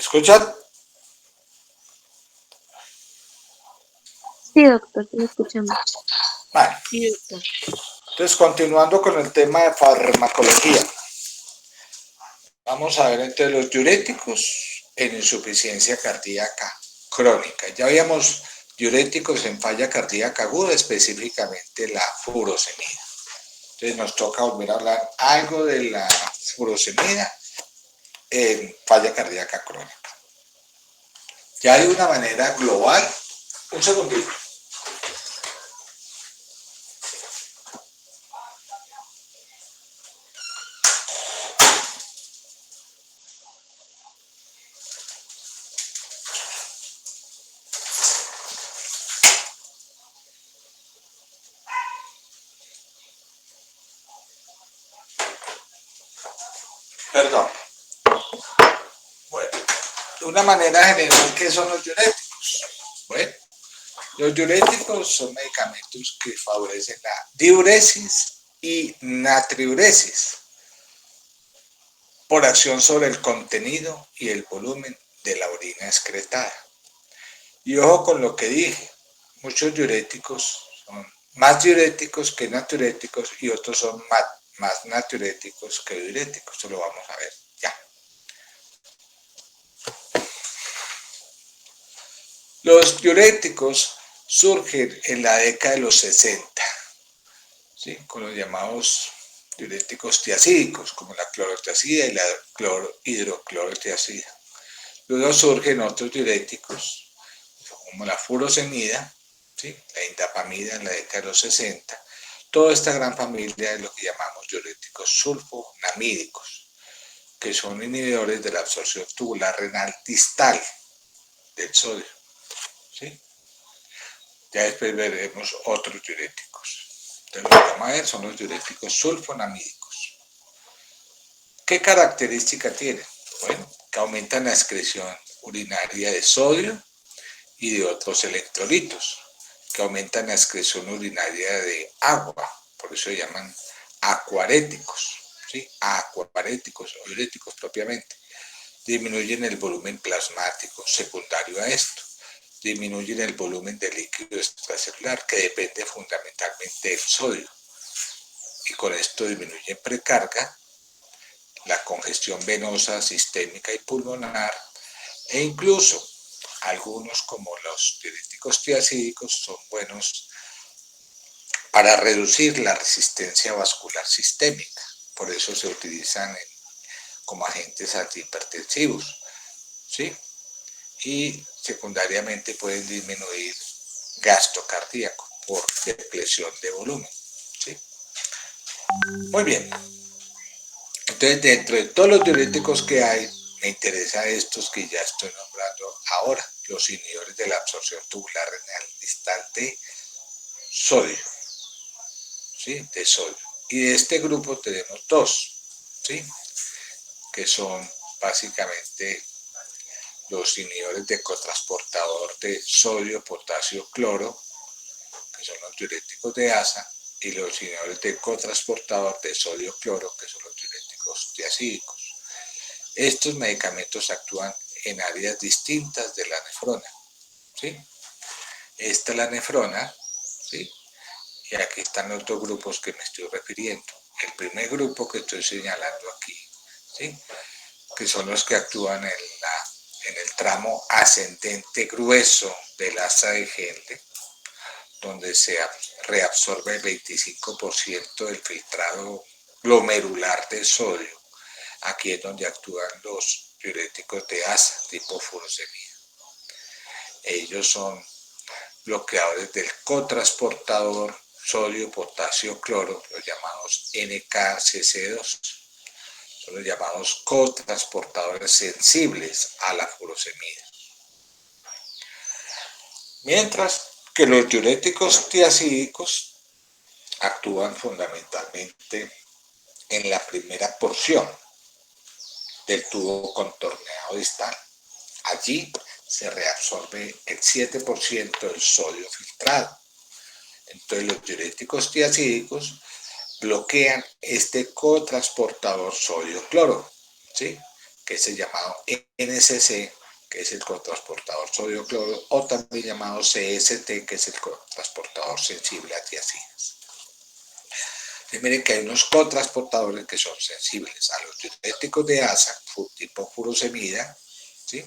escuchan? Sí, doctor, lo escuchamos. Vale. Sí, doctor. Entonces, continuando con el tema de farmacología, vamos a ver entonces los diuréticos en insuficiencia cardíaca crónica. Ya habíamos diuréticos en falla cardíaca aguda, específicamente la furosemida. Entonces nos toca volver a hablar algo de la furosemida en falla cardíaca crónica. Ya de una manera global, un segundito. Perdón. Bueno, de una manera general, ¿qué son los diuréticos? Bueno, los diuréticos son medicamentos que favorecen la diuresis y natriuresis por acción sobre el contenido y el volumen de la orina excretada. Y ojo con lo que dije, muchos diuréticos son más diuréticos que natriuréticos y otros son más natriuréticos que diuréticos. Esto lo vamos a ver ya. Los diuréticos surgen en la década de los 60, ¿sí? Con los llamados diuréticos tiacídicos, como la clorotiazida y la hidroclorotiazida. Luego surgen otros diuréticos, como la furosemida, ¿sí? La indapamida en la década de los 60. Toda esta gran familia es lo que llamamos diuréticos sulfonamídicos, que son inhibidores de la absorción tubular renal distal del sodio, ¿sí? Ya después veremos otros diuréticos. Entonces, lo que vamos a ver son los diuréticos sulfonamídicos. ¿Qué característica tienen? Bueno, que aumentan la excreción urinaria de sodio y de otros electrolitos, que aumentan la excreción urinaria de agua, por eso se llaman acuaréticos, ¿sí? Acuaréticos o diuréticos propiamente. Disminuyen el volumen plasmático secundario a esto. Disminuyen el volumen de líquido extracelular, que depende fundamentalmente del sodio. Y con esto disminuyen precarga, la congestión venosa, sistémica y pulmonar, e incluso algunos, como los diuréticos tiacídicos, son buenos para reducir la resistencia vascular sistémica. Por eso se utilizan como agentes antihipertensivos, ¿sí? Y secundariamente pueden disminuir gasto cardíaco por depresión de volumen, ¿sí? Muy bien. Entonces, dentro de todos los diuréticos que hay, me interesan estos que ya estoy nombrando ahora, los inhibidores de la absorción tubular renal distal de sodio, ¿sí? De sodio. Y de este grupo tenemos dos, ¿sí? Que son básicamente los inhibidores de cotransportador de sodio, potasio, cloro, que son los diuréticos de ASA, y los inhibidores de cotransportador de sodio, cloro, que son los diuréticos tiacídicos. Estos medicamentos actúan en áreas distintas de la nefrona, ¿sí? Esta es la nefrona, ¿sí? Y aquí están los dos grupos que me estoy refiriendo. El primer grupo que estoy señalando aquí, ¿sí? Que son los que actúan en el tramo ascendente grueso del asa de Henle, donde se reabsorbe el 25% del filtrado glomerular de sodio. Aquí es donde actúan los diuréticos de ASA, tipo furosemida. Ellos son bloqueadores del cotransportador sodio, potasio, cloro, los llamados NKCC2. Son los llamados cotransportadores sensibles a la furosemida. Mientras que los diuréticos tiacídicos actúan fundamentalmente en la primera porción del tubo contorneado distal. Allí se reabsorbe el 7% del sodio filtrado. Entonces los diuréticos tiacídicos bloquean este cotransportador sodio-cloro, ¿sí? que es el llamado NCC, que es el cotransportador sodio-cloro, o también llamado CST, que es el cotransportador sensible a tiazinas. Y miren que hay unos cotransportadores que son sensibles a los diuréticos de asa, tipo furosemida, ¿sí?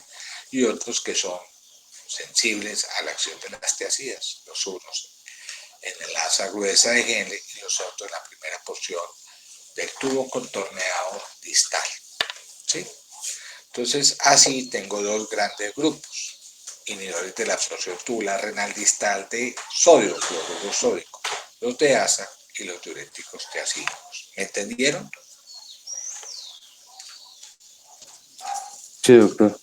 Y otros que son sensibles a la acción de las tiazinas, los unos en el asa gruesa de Henle y los otros en la primera porción del tubo contorneado distal, ¿sí? Entonces, así tengo dos grandes grupos, inhibidores de la absorción tubular renal distal de sodio, cloruro sódico, los de asa y los diuréticos tiazídicos. ¿Me entendieron? Sí, doctor.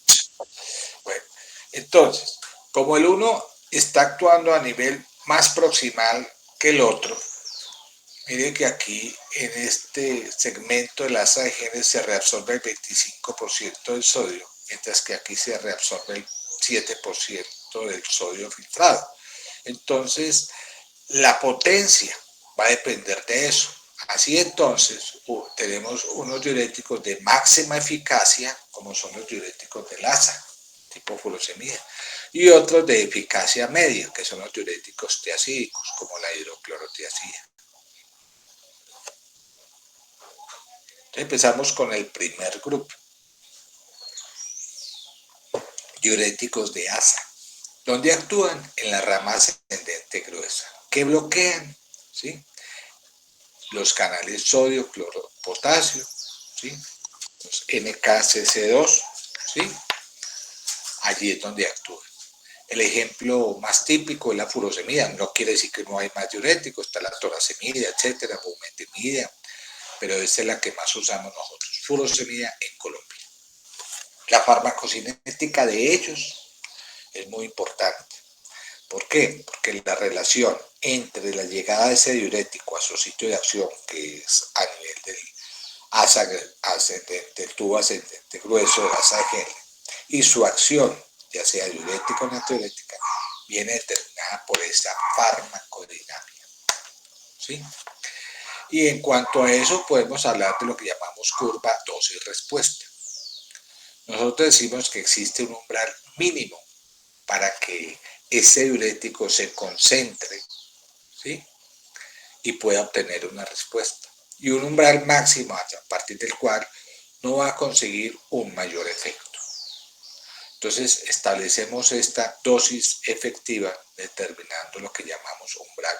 Bueno, entonces, como el uno está actuando a nivel más proximal que el otro, mire que aquí en este segmento del asa de genes se reabsorbe el 25% del sodio, mientras que aquí se reabsorbe el 7% del sodio filtrado. Entonces, la potencia va a depender de eso. Así entonces, tenemos unos diuréticos de máxima eficacia, como son los diuréticos del asa, tipo furosemida, y otros de eficacia media, que son los diuréticos tiazídicos, como la hidroclorotiazida. Entonces empezamos con el primer grupo, diuréticos de asa, donde actúan en la rama ascendente gruesa, que bloquean, ¿sí?, los canales sodio, cloro, potasio, ¿sí?, los NKCC2, ¿sí?, allí es donde actúan. El ejemplo más típico es la furosemida, no quiere decir que no hay más diuréticos, está la torasemida, etcétera, bumetimida, pero esta es la que más usamos nosotros, furosemida en Colombia. La farmacocinética de ellos es muy importante. ¿Por qué? Porque la relación entre la llegada de ese diurético a su sitio de acción, que es a nivel del asa ascendente, del tubo ascendente grueso del asa de Henle, y su acción, ya sea diurética o natriurética, viene determinada por esa farmacodinámica, ¿sí? Y en cuanto a eso, podemos hablar de lo que llamamos curva dosis-respuesta. Nosotros decimos que existe un umbral mínimo para que ese diurético se concentre, ¿sí?, y pueda obtener una respuesta. Y un umbral máximo a partir del cual no va a conseguir un mayor efecto. Entonces establecemos esta dosis efectiva determinando lo que llamamos umbral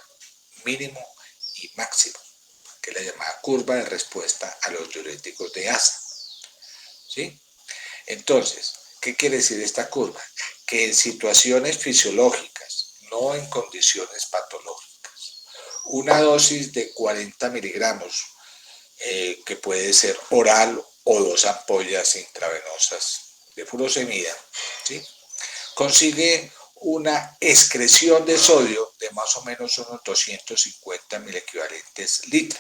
mínimo y máximo, que es la llamada curva de respuesta a los diuréticos de asa, ¿sí? Entonces, ¿qué quiere decir esta curva? Que en situaciones fisiológicas, no en condiciones patológicas, una dosis de 40 miligramos, que puede ser oral o 2 ampollas intravenosas de furosemida, ¿sí?, consigue una excreción de sodio de más o menos unos 250 milequivalentes litro,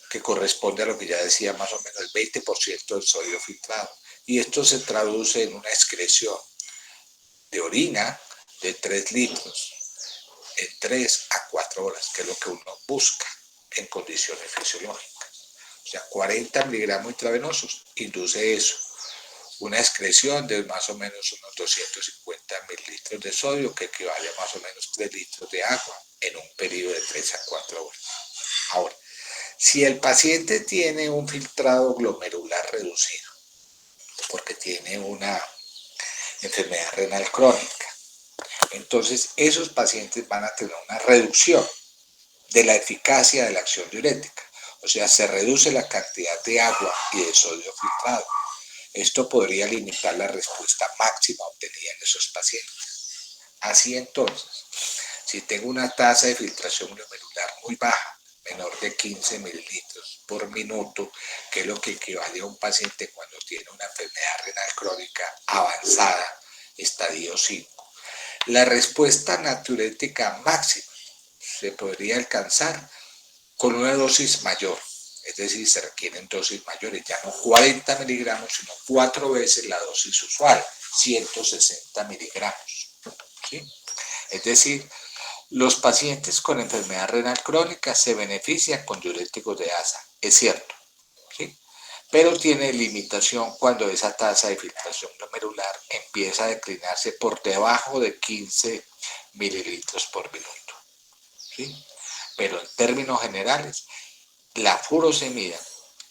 que corresponde a lo que ya decía, más o menos el 20% del sodio filtrado. Y esto se traduce en una excreción de orina de 3 litros en 3 a 4 horas, que es lo que uno busca en condiciones fisiológicas. O sea, 40 miligramos intravenosos induce eso, una excreción de más o menos unos 250 mililitros de sodio, que equivale a más o menos 3 litros de agua en un periodo de 3 a 4 horas. Ahora, si el paciente tiene un filtrado glomerular reducido, porque tiene una enfermedad renal crónica, entonces esos pacientes van a tener una reducción de la eficacia de la acción diurética, o sea, se reduce la cantidad de agua y de sodio filtrado. Esto podría limitar la respuesta máxima obtenida en esos pacientes. Así entonces, si tengo una tasa de filtración glomerular muy baja, menor de 15 mililitros por minuto, que es lo que equivale a un paciente cuando tiene una enfermedad renal crónica avanzada, estadio 5, la respuesta natriurética máxima se podría alcanzar con una dosis mayor, es decir, se requieren dosis mayores, ya no 40 miligramos, sino 4 veces la dosis usual, 160 miligramos, ¿sí? Es decir, los pacientes con enfermedad renal crónica se benefician con diuréticos de asa, es cierto, ¿sí?, pero tiene limitación cuando esa tasa de filtración glomerular empieza a declinarse por debajo de 15 mililitros por minuto, ¿sí? Pero en términos generales, la furosemida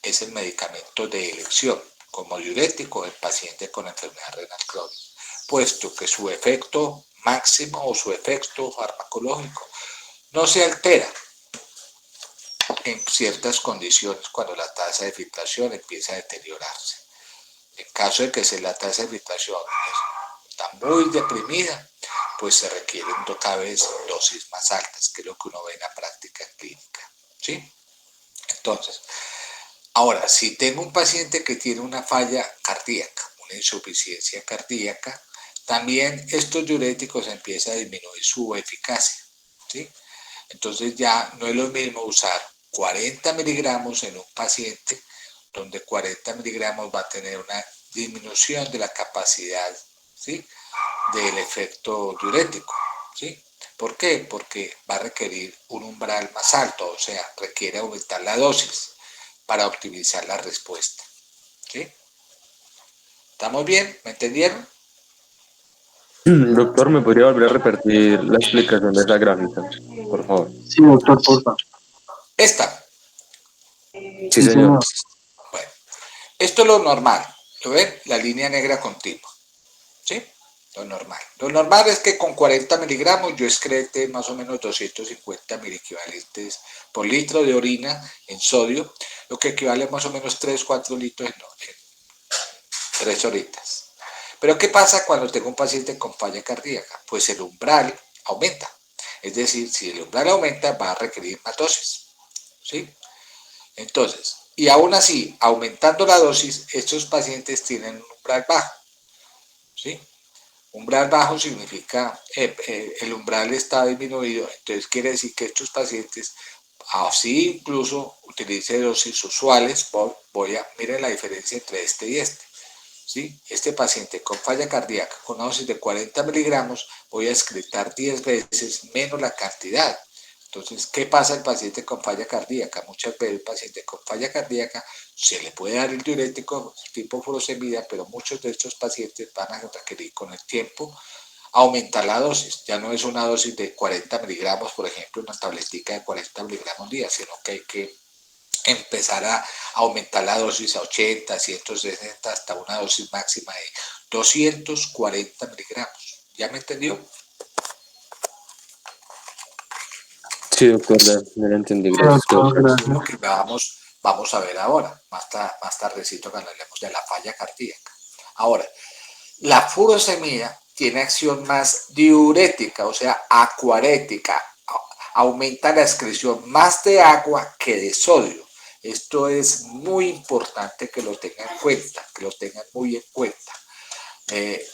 es el medicamento de elección como diurético en pacientes con enfermedad renal crónica, puesto que su efecto máximo o su efecto farmacológico no se altera en ciertas condiciones cuando la tasa de filtración empieza a deteriorarse. En caso de que la tasa de filtración está muy deprimida, pues se requieren cada vez dosis más altas, que es lo que uno ve en la práctica clínica, ¿sí? Entonces, ahora, si tengo un paciente que tiene una falla cardíaca, una insuficiencia cardíaca, también estos diuréticos empiezan a disminuir su eficacia, ¿sí? Entonces ya no es lo mismo usar 40 miligramos en un paciente donde 40 miligramos va a tener una disminución de la capacidad, ¿sí?, del efecto diurético, ¿sí? ¿Por qué? Porque va a requerir un umbral más alto, o sea, requiere aumentar la dosis para optimizar la respuesta, ¿sí? ¿Estamos bien? ¿Me entendieron? Doctor, ¿me podría volver a repetir la explicación de esa gráfica, por favor? Sí, doctor, porfa. Esta, Sí, Sí, señor. señor. bueno, esto es lo normal, ¿lo ven? La línea negra continua, ¿sí? Lo normal. Lo normal es que con 40 miligramos yo excrete más o menos 250 miliequivalentes por litro de orina en sodio, lo que equivale a más o menos 3-4 litros en 3 horitas. Pero ¿qué pasa cuando tengo un paciente con falla cardíaca? Pues el umbral aumenta. Es decir, si el umbral aumenta, va a requerir más dosis, ¿sí? Entonces, y aún así, aumentando la dosis, estos pacientes tienen un umbral bajo, ¿sí? Umbral bajo significa el umbral está disminuido, entonces quiere decir que estos pacientes, así incluso utilice dosis usuales, miren la diferencia entre este y este. ¿Sí? Este paciente con falla cardíaca con una dosis de 40 miligramos, voy a excretar 10 veces menos la cantidad. Entonces, ¿qué pasa al paciente con falla cardíaca? Muchas veces el paciente con falla cardíaca se le puede dar el diurético tipo furosemida, pero muchos de estos pacientes van a requerir con el tiempo aumentar la dosis. Ya no es una dosis de 40 miligramos, por ejemplo, una tabletica de 40 miligramos día, sino que hay que empezar a aumentar la dosis a 80, 160, hasta una dosis máxima de 240 miligramos. ¿Ya me entendió? Sí, doctor, ya lo entendí, Sí, gracias. doctor, Eso es lo gracias. que vamos a ver ahora, más tardecito cuando hablemos de la falla cardíaca. Ahora, la furosemida tiene acción más diurética, o sea, acuarética, aumenta la excreción más de agua que de sodio. Esto es muy importante que lo tengan en cuenta, que lo tengan muy en cuenta.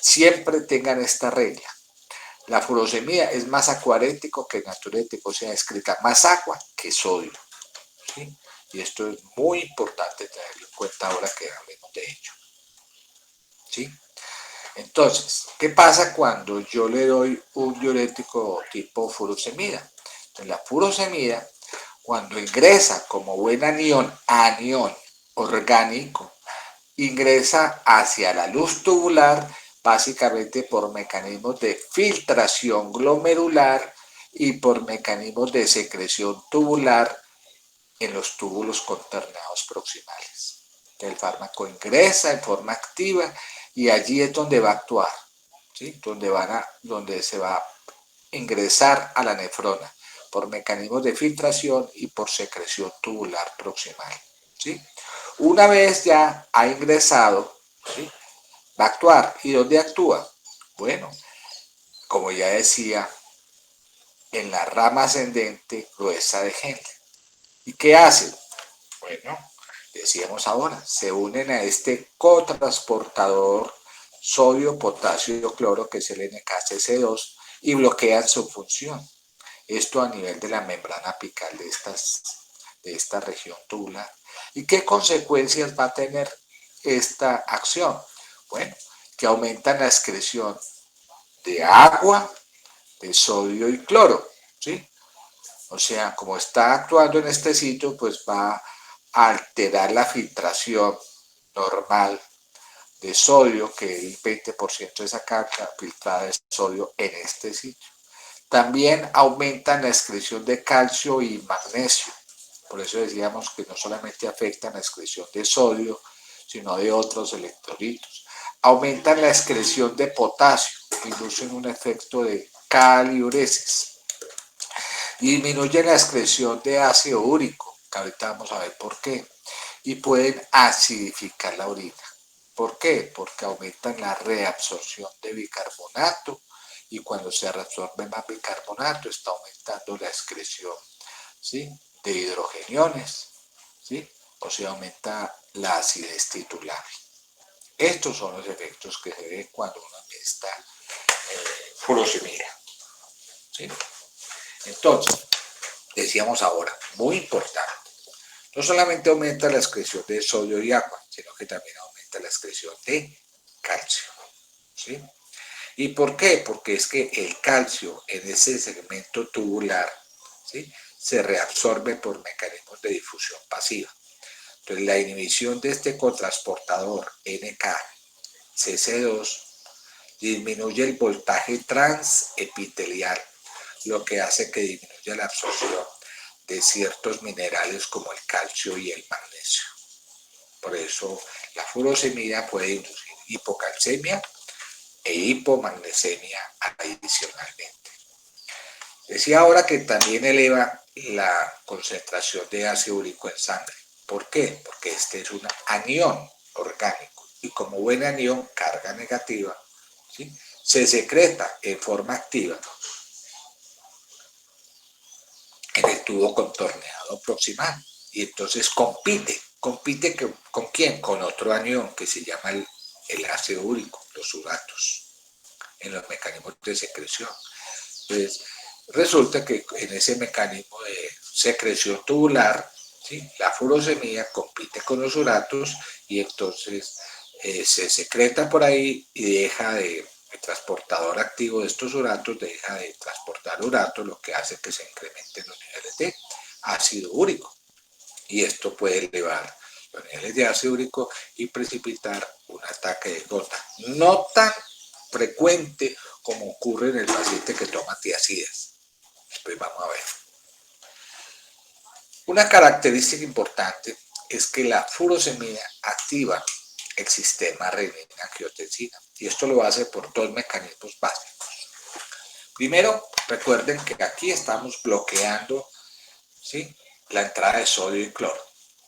Siempre tengan esta regla. La furosemida es más acuarético que natriurético, o sea, excreta más agua que sodio, ¿sí? Y esto es muy importante tenerlo en cuenta ahora que hablemos de ello, ¿sí? Entonces, ¿qué pasa cuando yo le doy un diurético tipo furosemida? Entonces, la furosemida, cuando ingresa como buen anión orgánico, ingresa hacia la luz tubular básicamente por mecanismos de filtración glomerular y por mecanismos de secreción tubular en los túbulos conternados proximales. El fármaco ingresa en forma activa y allí es donde va a actuar, ¿sí? Donde se va a ingresar a la nefrona por mecanismos de filtración y por secreción tubular proximal, ¿sí? Una vez ya ha ingresado, ¿sí?, va a actuar. ¿Y dónde actúa? Bueno, como ya decía, en la rama ascendente gruesa de Henle. ¿Y qué hace? Bueno, decíamos ahora, se unen a este cotransportador sodio, potasio, cloro, que es el NKCC2, y bloquean su función. Esto a nivel de la membrana apical de esta región tubular. ¿Y qué consecuencias va a tener esta acción? Bueno, que aumentan la excreción de agua, de sodio y cloro, ¿sí? O sea, como está actuando en este sitio, pues va a alterar la filtración normal de sodio, que el 20% de esa carga filtrada de sodio en este sitio. También aumentan la excreción de calcio y magnesio. Por eso decíamos que no solamente afectan la excreción de sodio, sino de otros electrolitos. Aumentan la excreción de potasio, inducen un efecto de caliuresis. Disminuyen la excreción de ácido úrico, que ahorita vamos a ver por qué. Y pueden acidificar la orina. ¿Por qué? Porque aumentan la reabsorción de bicarbonato y cuando se reabsorbe más bicarbonato está aumentando la excreción, ¿sí?, de hidrogeniones, ¿sí?, o se aumenta la acidez titular. Estos son los efectos que se ven cuando uno administra furosemida, ¿sí? Entonces, decíamos ahora, muy importante, no solamente aumenta la excreción de sodio y agua, sino que también aumenta la excreción de calcio, ¿sí? ¿Y por qué? Porque es que el calcio en ese segmento tubular, ¿sí?, se reabsorbe por mecanismos de difusión pasiva. Entonces, la inhibición de este cotransportador NK-CC2 disminuye el voltaje transepitelial, lo que hace que disminuya la absorción de ciertos minerales como el calcio y el magnesio. Por eso, la furosemida puede inducir hipocalcemia e hipomagnesemia adicionalmente. Decía ahora que también eleva la concentración de ácido úrico en sangre. ¿Por qué? Porque este es un anión orgánico y como buen anión, carga negativa, ¿sí?, se secreta en forma activa en el tubo contorneado proximal y entonces compite ¿con quién? Con otro anión que se llama el ácido úrico, los uratos, en los mecanismos de secreción. Entonces, resulta que en ese mecanismo de secreción tubular, ¿sí?, la furosemida compite con los uratos y entonces se secreta por ahí y deja de, el transportador activo de estos uratos deja de transportar uratos, lo que hace que se incrementen los niveles de ácido úrico. Y esto puede elevar los niveles de ácido úrico y precipitar un ataque de gota. No tan frecuente como ocurre en el paciente que toma tiazidas. Después vamos a ver. Una característica importante es que la furosemida activa el sistema renina-angiotensina y esto lo hace por dos mecanismos básicos. Primero, recuerden que aquí estamos bloqueando, ¿sí?, la entrada de sodio y cloro.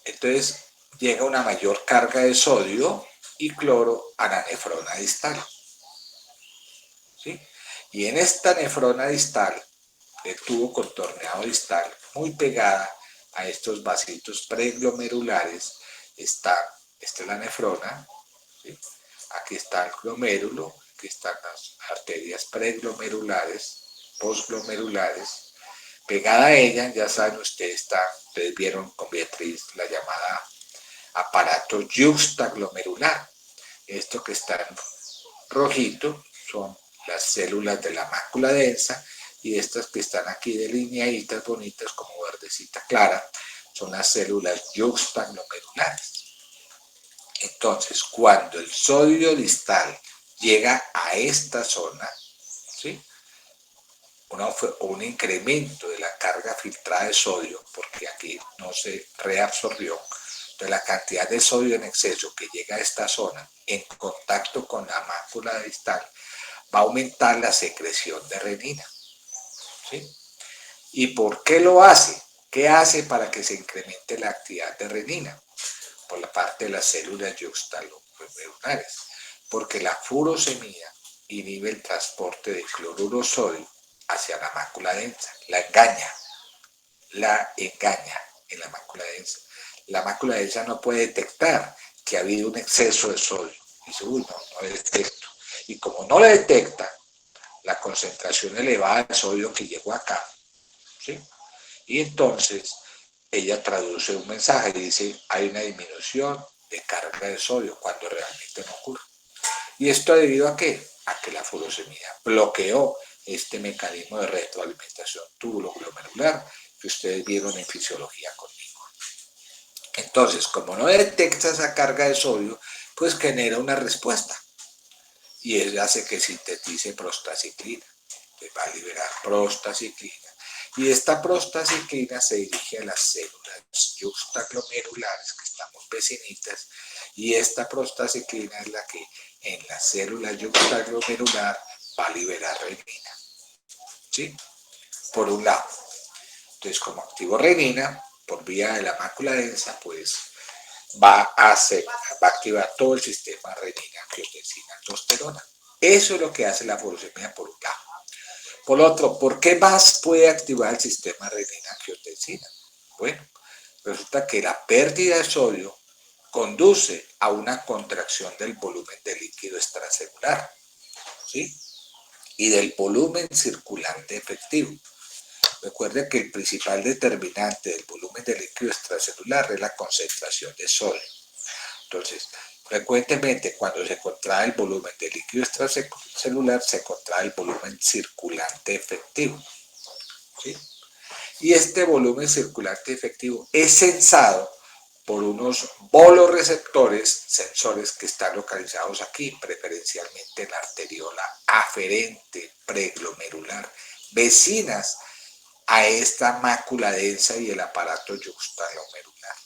Entonces llega una mayor carga de sodio y cloro a la nefrona distal, ¿sí? Y en esta nefrona distal, el tubo contorneado distal, muy pegada a estos vasitos preglomerulares, esta es la nefrona, ¿sí?, aquí está el glomérulo, aquí están las arterias preglomerulares, postglomerulares. Pegada a ella, ya saben ustedes vieron con Beatriz la llamada aparato yuxtaglomerular. Esto que está en rojito son las células de la mácula densa y estas que están aquí delineaditas bonitas como verdecita clara son las células yuxtaglomerulares. Entonces, cuando el sodio distal llega a esta zona, ¿sí?, un incremento de la carga filtrada de sodio, porque aquí no se reabsorbió, entonces la cantidad de sodio en exceso que llega a esta zona en contacto con la mácula distal va a aumentar la secreción de renina, ¿sí? ¿Y por qué lo hace? ¿Qué hace para que se incremente la actividad de renina? Por la parte de las células yuxtaglomerulares, porque la furosemida inhibe el transporte de cloruro sodio hacia la mácula densa, la engaña en la mácula densa. La mácula densa no puede detectar que ha habido un exceso de sodio. Dice, uy, no detecto. Y como no le detecta la concentración elevada de sodio que llegó acá, ¿sí?, y entonces ella traduce un mensaje y dice, hay una disminución de carga de sodio cuando realmente no ocurre. ¿Y esto debido a qué? A que la furosemida bloqueó este mecanismo de retroalimentación túbulo-glomerular que ustedes vieron en fisiología conmigo. Entonces, como no detecta esa carga de sodio, pues genera una respuesta. Y eso hace que sintetice prostaciclina. Que va a liberar prostaciclina. Y esta prostaciclina se dirige a las células yuxtaglomerulares, que estamos vecinitas, y esta prostaciclina es la que en la célula yuxtaglomerular va a liberar renina. ¿Sí? Por un lado. Entonces, como activo renina, por vía de la mácula densa, pues va a activar todo el sistema renina, angiotensina, aldosterona. Eso es lo que hace la furosemida por un lado. Por otro, ¿por qué más puede activar el sistema renina-angiotensina? Bueno, resulta que la pérdida de sodio conduce a una contracción del volumen de líquido extracelular, ¿sí? Y del volumen circulante efectivo. Recuerde que el principal determinante del volumen de líquido extracelular es la concentración de sodio. Entonces, frecuentemente cuando se contrae el volumen de líquido extracelular, se contrae el volumen circulante efectivo. ¿Sí? Y este volumen circulante efectivo es sensado por unos boloreceptores sensores que están localizados aquí, preferencialmente en la arteriola aferente preglomerular, vecinas a esta mácula densa y el aparato yuxtaglomerular.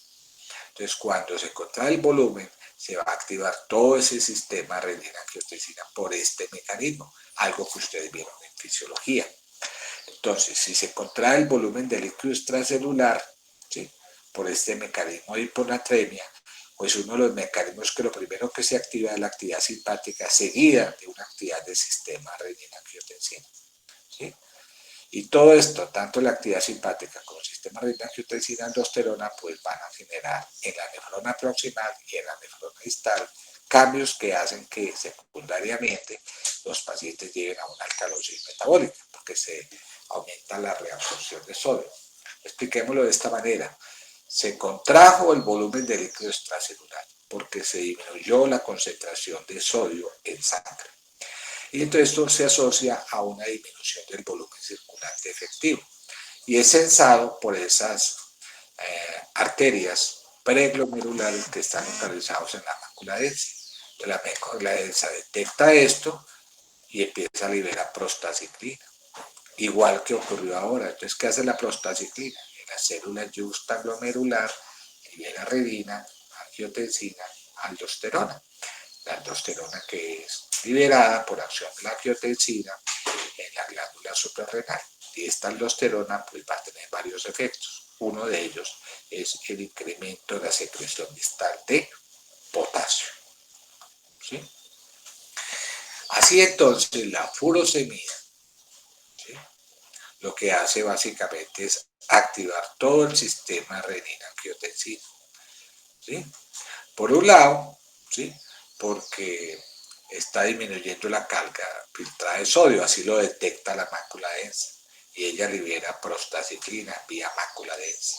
Entonces, cuando se contrae el volumen, se va a activar todo ese sistema renina-angiotensina por este mecanismo, algo que ustedes vieron en fisiología. Entonces, si se contrae el volumen del líquido extracelular, ¿sí?, por este mecanismo de hiponatremia, pues uno de los mecanismos que lo primero que se activa es la actividad simpática seguida de una actividad del sistema renina-angiotensina. ¿Sí? Y todo esto, tanto la actividad simpática como el sistema renina-angiotensina aldosterona, pues van a generar en la nefrona proximal y en la nefrona distal cambios que hacen que secundariamente los pacientes lleguen a una alcalosis metabólica, porque se aumenta la reabsorción de sodio. Expliquémoslo de esta manera. Se contrajo el volumen de líquido extracelular porque se disminuyó la concentración de sodio en sangre. Y entonces esto se asocia a una disminución del volumen circulante efectivo. Y es sensado por esas arterias preglomerulares que están localizados en la mácula densa. Entonces la mácula densa detecta esto y empieza a liberar prostaciclina. Igual que ocurrió ahora. Entonces, ¿qué hace la prostaciclina? En la célula yuxtaglomerular libera renina, angiotensina, aldosterona. La aldosterona que es liberada por acción de la angiotensina en la glándula suprarrenal. Y esta aldosterona pues, va a tener varios efectos. Uno de ellos es el incremento de la secreción distal de potasio. ¿Sí? Así entonces, la furosemida, ¿sí?, lo que hace básicamente es activar todo el sistema renina-angiotensina. ¿Sí? Por un lado, ¿sí?, porque está disminuyendo la carga filtrada de sodio, así lo detecta la mácula densa, y ella libera prostaciclina vía mácula densa.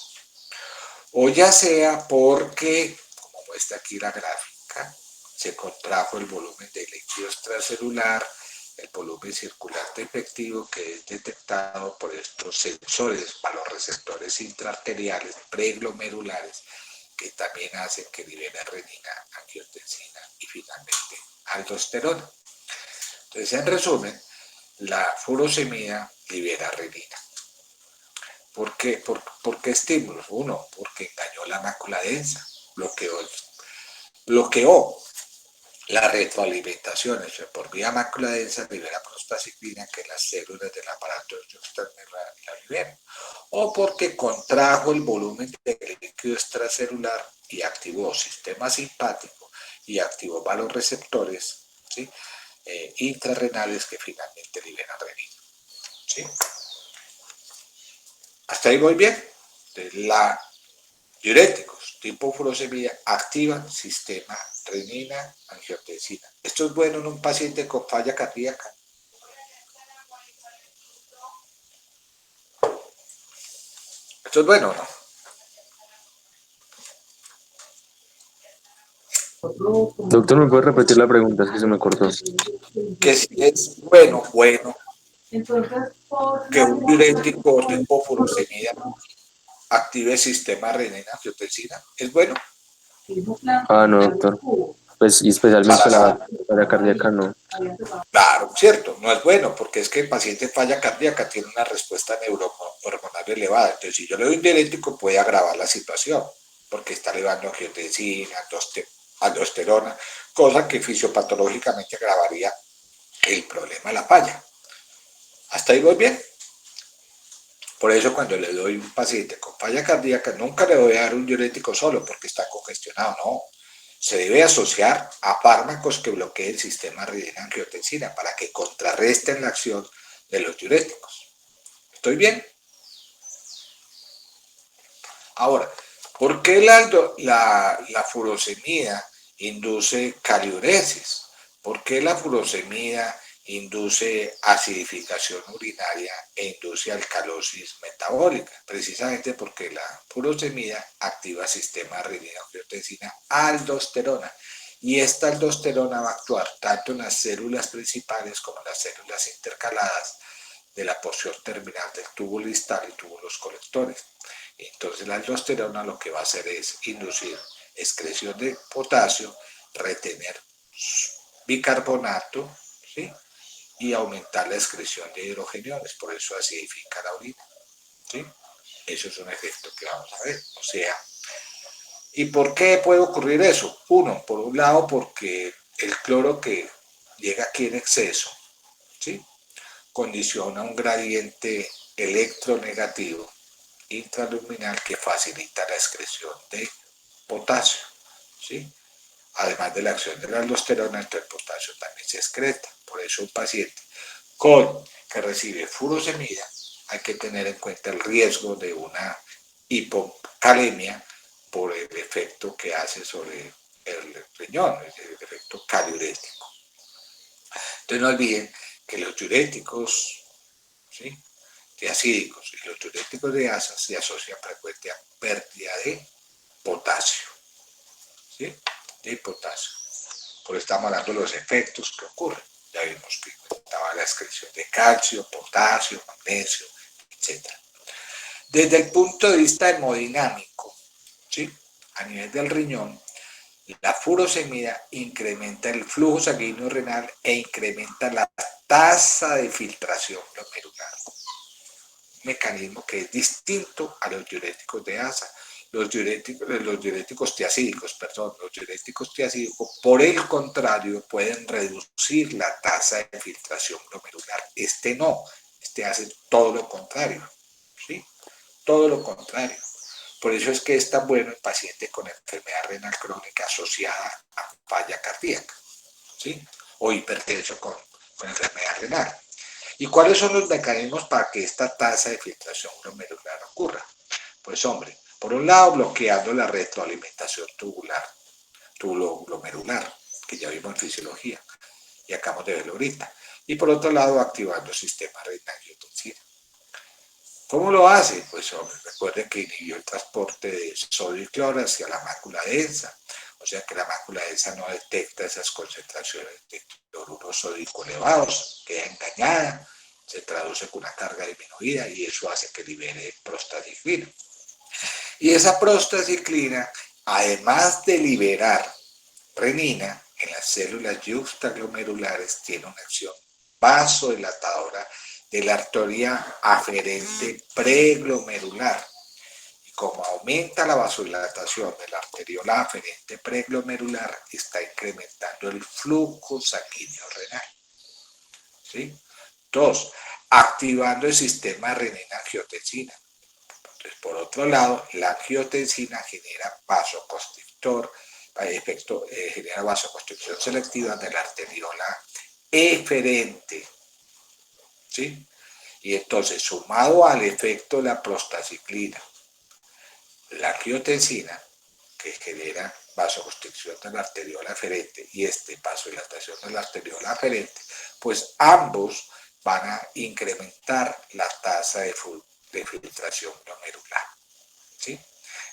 O ya sea porque, como muestra aquí la gráfica, se contrajo el volumen de líquido extracelular, el volumen circulante efectivo que es detectado por estos sensores para los receptores intraarteriales preglomerulares que también hacen que libere renina, angiotensina y finalmente aldosterona. Entonces, en resumen, la furosemida libera renina. ¿Por qué? ¿Por qué estímulos? Uno, porque engañó la mácula densa, bloqueó la retroalimentación, por vía mácula densa libera prostaciclina que las células del aparato yuxtaglomerular la liberan, o porque contrajo el volumen del líquido extracelular y activó sistema simpático y activó vasoreceptores, ¿sí?, intrarrenales que finalmente liberan renina. ¿Sí? Hasta ahí voy bien. La diuréticos tipo furosemida activan sistema renina, angiotensina. Esto es bueno en un paciente con falla cardíaca. ¿Esto es bueno o no? Doctor, ¿me puede repetir la pregunta? Es que se me cortó. Que si es bueno que un diurético tipo furosemida active el sistema renina-angiotensina. ¿Es bueno? Ah, no, doctor. Pues, y especialmente Para la nada. falla cardíaca, no. Claro, cierto, no es bueno, porque es que el paciente en falla cardíaca tiene una respuesta neurohormonal elevada. Entonces, si yo le doy un diurético, puede agravar la situación, porque está elevando angiotensina, aldosterona, cosa que fisiopatológicamente agravaría el problema de la falla. ¿Hasta ahí voy bien? Por eso cuando le doy un paciente con falla cardíaca, nunca le voy a dar un diurético solo porque está congestionado, no. Se debe asociar a fármacos que bloqueen el sistema renina-angiotensina para que contrarresten la acción de los diuréticos. ¿Estoy bien? Ahora, ¿por qué la furosemida induce caliuresis? ¿Por qué la furosemida induce acidificación urinaria e induce alcalosis metabólica? Precisamente porque la furosemida activa el sistema renina-angiotensina aldosterona. Y esta aldosterona va a actuar tanto en las células principales como en las células intercaladas de la porción terminal del túbulo distal y túbulos colectores. Entonces la aldosterona lo que va a hacer es inducir excreción de potasio, retener bicarbonato, ¿sí? Y aumentar la excreción de hidrogeniones, por eso acidifica la orina, ¿sí? Eso es un efecto que vamos a ver. O sea, ¿y por qué puede ocurrir eso? Uno, por un lado, porque el cloro que llega aquí en exceso, ¿sí? Condiciona un gradiente electronegativo intraluminal que facilita la excreción de potasio, ¿sí? Además de la acción de la aldosterona, entonces el potasio también se excreta. Por eso un paciente que recibe furosemida hay que tener en cuenta el riesgo de una hipocalemia por el efecto que hace sobre el riñón, el efecto caliurético. Entonces no olviden que los diuréticos, ¿sí?, diacídicos y los diuréticos de asa se asocian frecuentemente a pérdida de potasio, ¿sí? De potasio. Por eso estamos hablando de los efectos que ocurren. Ya vimos que estaba la excreción de calcio, potasio, magnesio, etc. Desde el punto de vista hemodinámico, ¿sí?, a nivel del riñón, la furosemida incrementa el flujo sanguíneo renal e incrementa la tasa de filtración glomerular. Mecanismo que es distinto a los diuréticos de asa. Los diuréticos tiacídicos, por el contrario, pueden reducir la tasa de filtración glomerular. Este no, este hace todo lo contrario, ¿sí? Todo lo contrario. Por eso es que es tan bueno el paciente con enfermedad renal crónica asociada a falla cardíaca, ¿sí? O hipertenso con enfermedad renal. ¿Y cuáles son los mecanismos para que esta tasa de filtración glomerular ocurra? Pues hombre, por un lado bloqueando la retroalimentación tubulo-glomerular, que ya vimos en fisiología y acabamos de verlo ahorita. Y por otro lado activando el sistema renina-angiotensina. ¿Cómo lo hace? Pues hombre, recuerden que inhibió el transporte de sodio y cloro hacia la mácula densa. O sea que la mácula densa no detecta esas concentraciones de cloruro sódico elevados, queda engañada, se traduce con una carga disminuida y eso hace que libere prostaciclina. Y esa prostaciclina, además de liberar renina en las células yuxtaglomerulares, tiene una acción vasodilatadora de la arteria aferente preglomerular. Y como aumenta la vasodilatación de la arteriola aferente preglomerular, está incrementando el flujo sanguíneo renal, ¿sí? Dos, activando el sistema renina-angiotensina. Entonces, por otro lado, la angiotensina genera vasoconstrictor, genera vasoconstricción selectiva de la arteriola eferente, ¿sí? Y entonces, sumado al efecto de la prostaciclina, la angiotensina, que genera vasoconstricción de la arteriola aferente y vasodilatación de la arteriola aferente, pues ambos van a incrementar la tasa de filtración glomerular, ¿sí?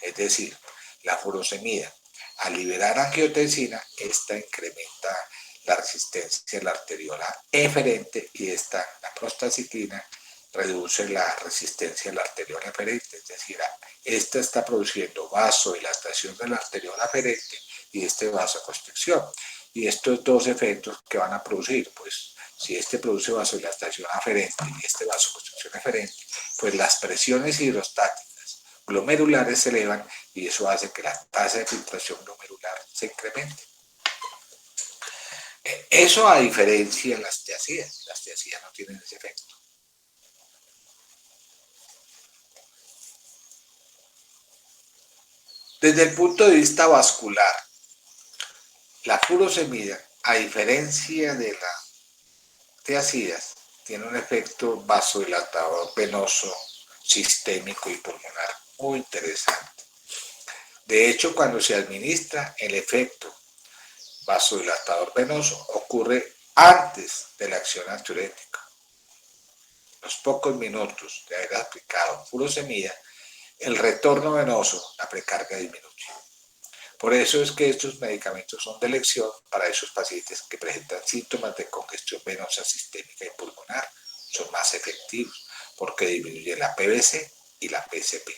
Es decir, la furosemida, al liberar angiotensina, esta incrementa la resistencia de la arteriola eferente y la prostaciclina reduce la resistencia de la arteriola aferente, es decir, esta está produciendo vasodilatación de la arteriola aferente y este vasoconstricción. Y estos dos efectos que van a producir, pues si este produce vasodilatación aferente y este vasoconstricción aferente, pues las presiones hidrostáticas glomerulares se elevan y eso hace que la tasa de filtración glomerular se incremente. Eso a diferencia de las tiazidas no tienen ese efecto. Desde el punto de vista vascular, la furosemida, a diferencia de las tiazidas, tiene un efecto vasodilatador venoso, sistémico y pulmonar muy interesante. De hecho, cuando se administra, el efecto vasodilatador venoso ocurre antes de la acción antiurética. Los pocos minutos de haber aplicado furosemida, el retorno venoso, la precarga disminuye. Por eso es que estos medicamentos son de elección para esos pacientes que presentan síntomas de congestión venosa sistémica y pulmonar. Son más efectivos porque disminuyen la PVC y la PCP.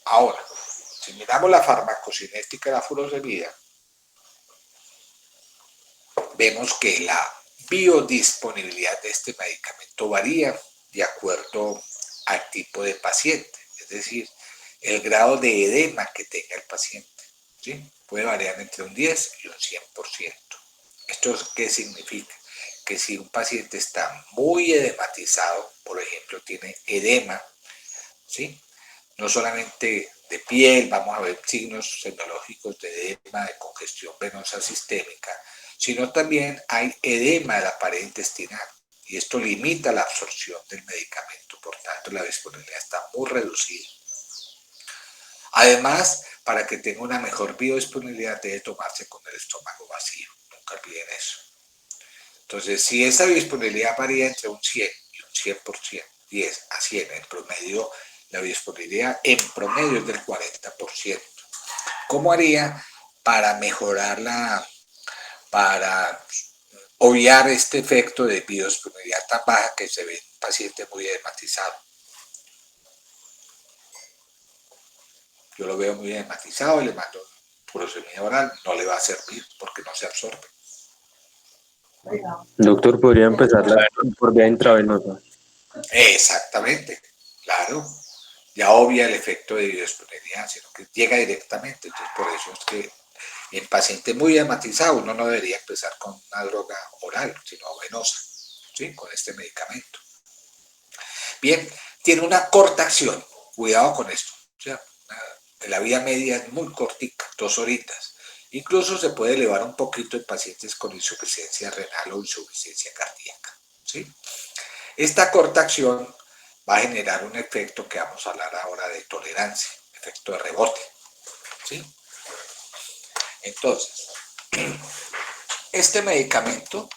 Ahora, si miramos la farmacocinética de la furosemida, vemos que la biodisponibilidad de este medicamento varía de acuerdo al tipo de paciente, es decir, el grado de edema que tenga el paciente, ¿sí? Puede variar entre un 10 y un 100%. ¿Esto qué significa? Que si un paciente está muy edematizado, por ejemplo, tiene edema, ¿sí? No solamente de piel, vamos a ver signos semiológicos de edema, de congestión venosa sistémica, sino también hay edema de la pared intestinal y esto limita la absorción del medicamento, por tanto la disponibilidad está muy reducida. Además, para que tenga una mejor biodisponibilidad debe tomarse con el estómago vacío, nunca olviden eso. Entonces, si esa biodisponibilidad varía entre un 100 y un 100%, 10 a 100 en promedio, la biodisponibilidad en promedio es del 40%. ¿Cómo haría para mejorarla, para obviar este efecto de biodisponibilidad tan baja que se ve en un paciente muy edematizado? Yo lo veo muy edematizado y le mando furosemida oral, no le va a servir porque no se absorbe. Doctor, ¿podría empezarla por vía intravenosa? Exactamente, claro. Ya obvia el efecto de biodisponibilidad, sino que llega directamente. Entonces, por eso es que en pacientes muy edematizado uno no debería empezar con una droga oral, sino venosa, ¿sí? Con este medicamento. Bien, tiene una corta acción, cuidado con esto. O sea, la vida media es muy cortica, 2 horitas. Incluso se puede elevar un poquito en pacientes con insuficiencia renal o insuficiencia cardíaca, ¿sí? Esta corta acción va a generar un efecto que vamos a hablar ahora de tolerancia, efecto de rebote, ¿sí? Entonces, este medicamento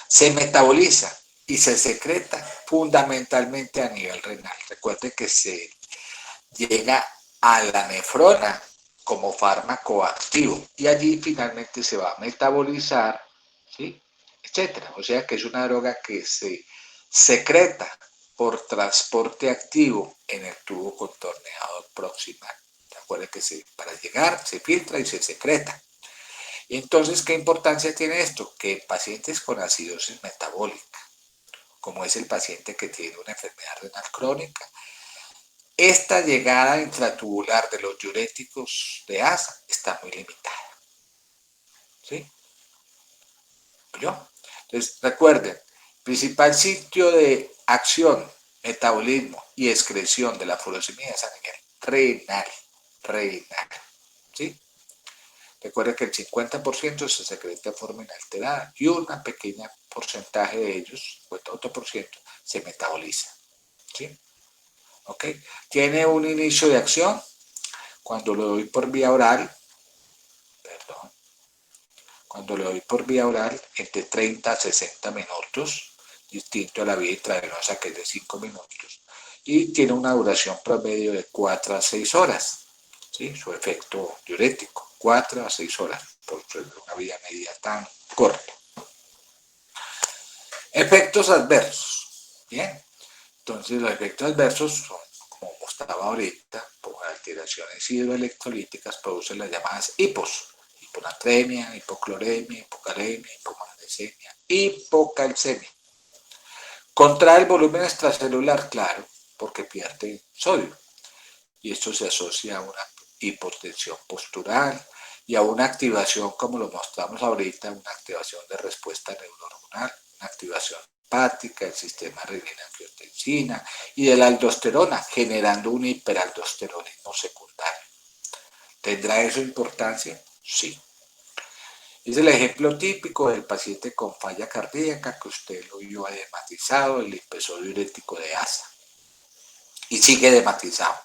se metaboliza y se secreta fundamentalmente a nivel renal. Recuerde que se llega a la nefrona como fármaco activo y allí finalmente se va a metabolizar, ¿sí? Etcétera. O sea que es una droga que se secreta por transporte activo en el tubo contorneador proximal. Recuerde que para llegar se filtra y se secreta. Y entonces, ¿qué importancia tiene esto? Que en pacientes con acidosis metabólica, como es el paciente que tiene una enfermedad renal crónica, esta llegada intratubular de los diuréticos de ASA está muy limitada. ¿Sí? ¿Yo? Entonces, recuerden, principal sitio de acción, metabolismo y excreción de la furosemida es a nivel renal. ¿Sí? Recuerden que el 50% se secreta de forma inalterada y una pequeña porcentaje de ellos, 58%, se metaboliza. ¿Sí? ¿Ok? Tiene un inicio de acción cuando lo doy por vía oral, entre 30 a 60 minutos, distinto a la vía intravenosa que es de 5 minutos, y tiene una duración promedio de 4 a 6 horas, ¿sí? Su efecto diurético, 4 a 6 horas. por ser una vía media tan corta. Efectos adversos. Bien, entonces los efectos adversos son, como mostraba ahorita, por alteraciones hidroelectrolíticas producen las llamadas hipos, hiponatremia, hipocloremia, hipocalemia, hipomagnesemia, hipocalcemia. Contrae el volumen extracelular, claro, porque pierde sodio. Y esto se asocia a una hipotensión postural y a una activación, como lo mostramos ahorita, una activación de respuesta neurohormonal, una activación hepática, el sistema renina-angiotensina y de la aldosterona, generando un hiperaldosteronismo secundario. ¿Tendrá eso importancia? Sí. Es el ejemplo típico del paciente con falla cardíaca que usted lo vio edematizado, el episodio diurético de ASA. Y sigue edematizado.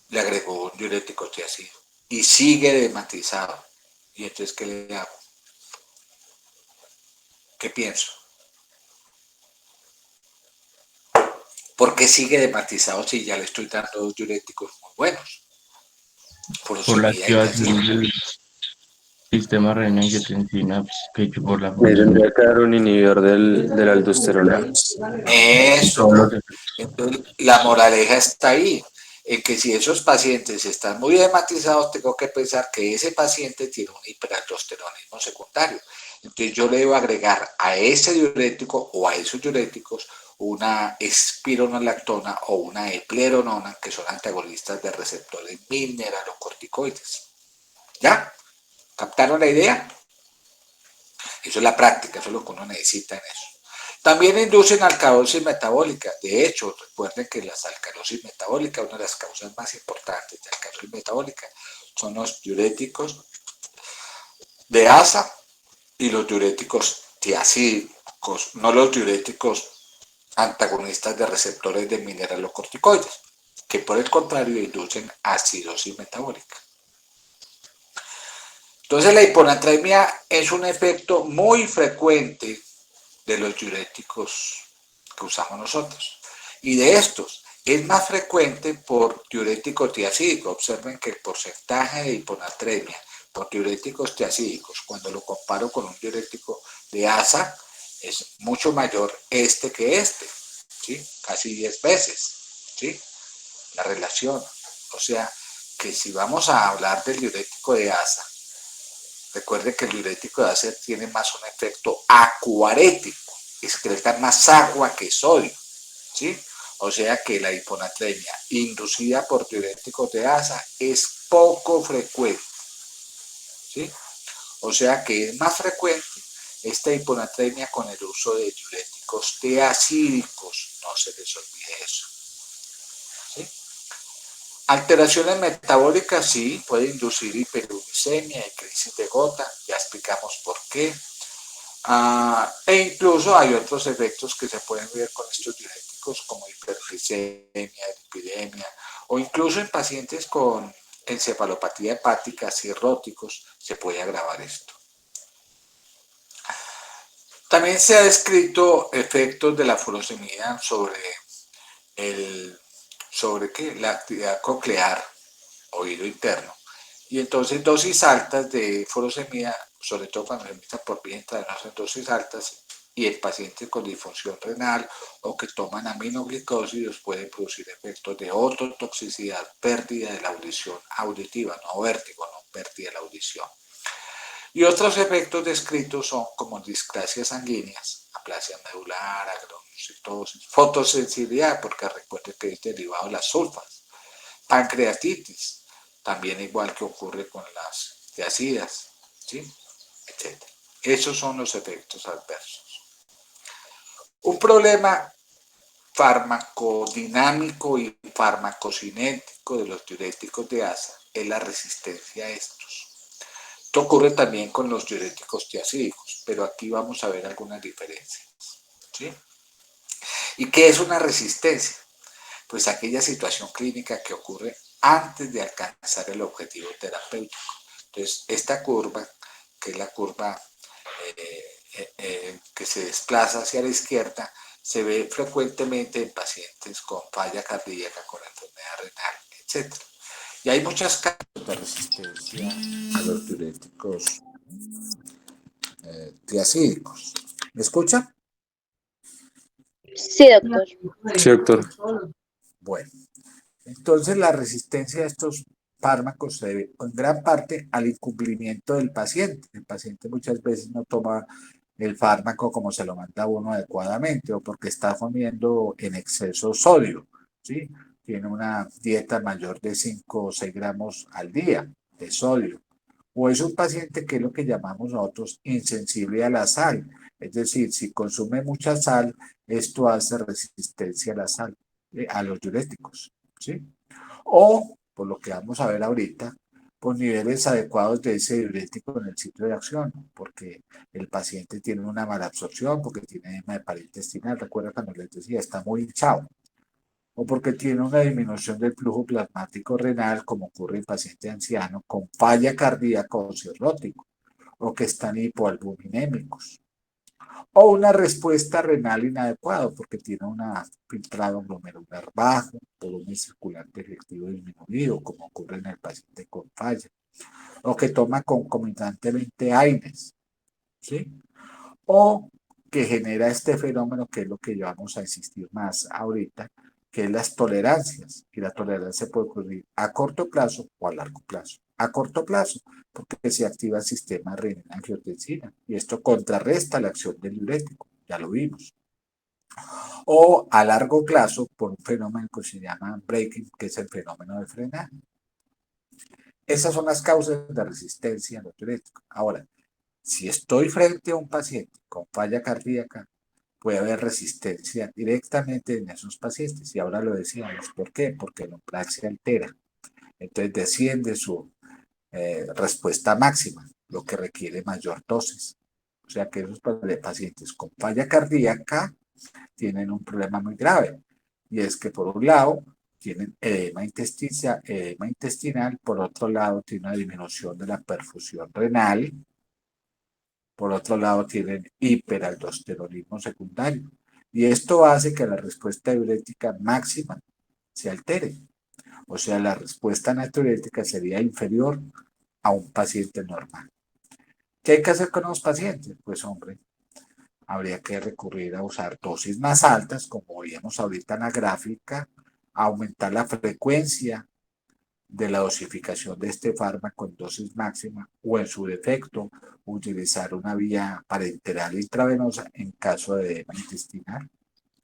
Le agregó un diurético tiazida. Y sigue edematizado. ¿Y entonces qué le hago? ¿Qué pienso? ¿Por qué sigue edematizado si ya le estoy dando dos diuréticos muy buenos? Por la Furosemida y activación tiazida. del sistema renina-angiotensina que hecho por la Le función tendría que dar un inhibidor de la aldosterona. de Eso. todos los efectos. Entonces, la moraleja está ahí, en que si esos pacientes están muy edematizados, tengo que pensar que ese paciente tiene un hiperaldosteronismo secundario. Entonces yo le debo agregar a ese diurético o a esos diuréticos una espironolactona o una epleronona, que son antagonistas de receptores mineralocorticoides. ¿Ya? ¿Captaron la idea? Eso es la práctica, eso es lo que uno necesita en eso. También inducen alcalosis metabólica. De hecho, recuerden que las alcalosis metabólicas, una de las causas más importantes de alcalosis metabólica, son los diuréticos de ASA y los diuréticos tiacídicos, no los diuréticos antagonistas de receptores de mineralocorticoides, que por el contrario inducen acidosis metabólica. Entonces la hiponatremia es un efecto muy frecuente de los diuréticos que usamos nosotros. Y de estos, es más frecuente por diurético tiacídico. Observen que el porcentaje de hiponatremia por diuréticos tiacídicos, cuando lo comparo con un diurético de ASA, es mucho mayor este que este, ¿sí? Casi 10 veces, ¿sí? La relación. O sea, que si vamos a hablar del diurético de ASA, recuerde que el diurético de ASA tiene más un efecto acuarético, excreta más agua que sodio, ¿sí? O sea que la hiponatremia inducida por diuréticos de ASA es poco frecuente, ¿sí? O sea que es más frecuente esta hiponatremia con el uso de diuréticos tiacídicos, no se les olvide eso, ¿sí? Alteraciones metabólicas sí, puede inducir hiperuricemia y crisis de gota, ya explicamos por qué. E incluso hay otros efectos que se pueden ver con estos diuréticos como hiperglicemia, lipidemia o incluso en pacientes con encefalopatía hepática, cirróticos, se puede agravar esto. También se ha descrito efectos de la furosemida sobre ¿qué? La actividad coclear, oído interno. Y entonces dosis altas de furosemida, sobre todo cuando se emiten por vía intravenosa en dosis altas, y en pacientes con disfunción renal o que toman aminoglicósidos pueden producir efectos de ototoxicidad, pérdida de la audición auditiva, no vértigo, no pérdida de la audición. Y otros efectos descritos son como displasias sanguíneas, aplasia medular, agronocitosis, fotosensibilidad, porque recuerden que es derivado de las sulfas, pancreatitis, también igual que ocurre con las tiacidas, ¿sí? Etc. Esos son los efectos adversos. Un problema farmacodinámico y farmacocinético de los diuréticos de ASA es la resistencia a estos. Esto ocurre también con los diuréticos tiacídicos, pero aquí vamos a ver algunas diferencias, ¿sí? ¿Y qué es una resistencia? Pues aquella situación clínica que ocurre antes de alcanzar el objetivo terapéutico. Entonces, esta curva, que es la curva que se desplaza hacia la izquierda, se ve frecuentemente en pacientes con falla cardíaca, con enfermedad renal, etc. Y hay muchas causas de resistencia a los diuréticos tiazídicos. ¿Me escucha? Sí, doctor. Sí, doctor. Bueno, entonces la resistencia a estos fármacos se debe en gran parte al incumplimiento del paciente. El paciente muchas veces no toma el fármaco como se lo manda a uno adecuadamente o porque está comiendo en exceso sodio, ¿sí? Tiene una dieta mayor de 5 o 6 gramos al día de sodio. O es un paciente que es lo que llamamos nosotros insensible a la sal. Es decir, si consume mucha sal, esto hace resistencia a la sal, a los diuréticos, ¿sí? O, por lo que vamos a ver ahorita, por niveles adecuados de ese diurético en el sitio de acción, porque el paciente tiene una mala absorción, porque tiene edema de pared intestinal, recuerda cuando les decía, está muy hinchado, o porque tiene una disminución del flujo plasmático renal, como ocurre en paciente anciano, con falla cardíaca o cirrótico, o que están hipoalbuminémicos, o una respuesta renal inadecuada, porque tiene un filtrado glomerular bajo, volumen circulante efectivo disminuido, como ocurre en el paciente con falla, o que toma concomitantemente AINES, ¿sí? O que genera este fenómeno que es lo que vamos a insistir más ahorita, que es las tolerancias. Y la tolerancia puede ocurrir a corto plazo o a largo plazo. A corto plazo, porque se activa el sistema renina-angiotensina y esto contrarresta la acción del diurético, ya lo vimos. O a largo plazo, por un fenómeno que se llama breaking, que es el fenómeno de frenaje. Esas son las causas de resistencia a los diuréticos. Ahora, si estoy frente a un paciente con falla cardíaca, puede haber resistencia directamente en esos pacientes. Y ahora lo decíamos, ¿por qué? Porque el umbral se altera. Entonces desciende su respuesta máxima, lo que requiere mayor dosis. O sea que esos pacientes con falla cardíaca tienen un problema muy grave. Y es que por un lado tienen edema intestinal, por otro lado tiene una disminución de la perfusión renal, por otro lado tienen hiperaldosteronismo secundario. Y esto hace que la respuesta diurética máxima se altere. O sea, la respuesta natriurética sería inferior a un paciente normal. ¿Qué hay que hacer con los pacientes? Pues hombre, habría que recurrir a usar dosis más altas, como veíamos ahorita en la gráfica, aumentar la frecuencia de la dosificación de este fármaco en dosis máxima o en su defecto utilizar una vía parenteral intravenosa en caso de edema intestinal.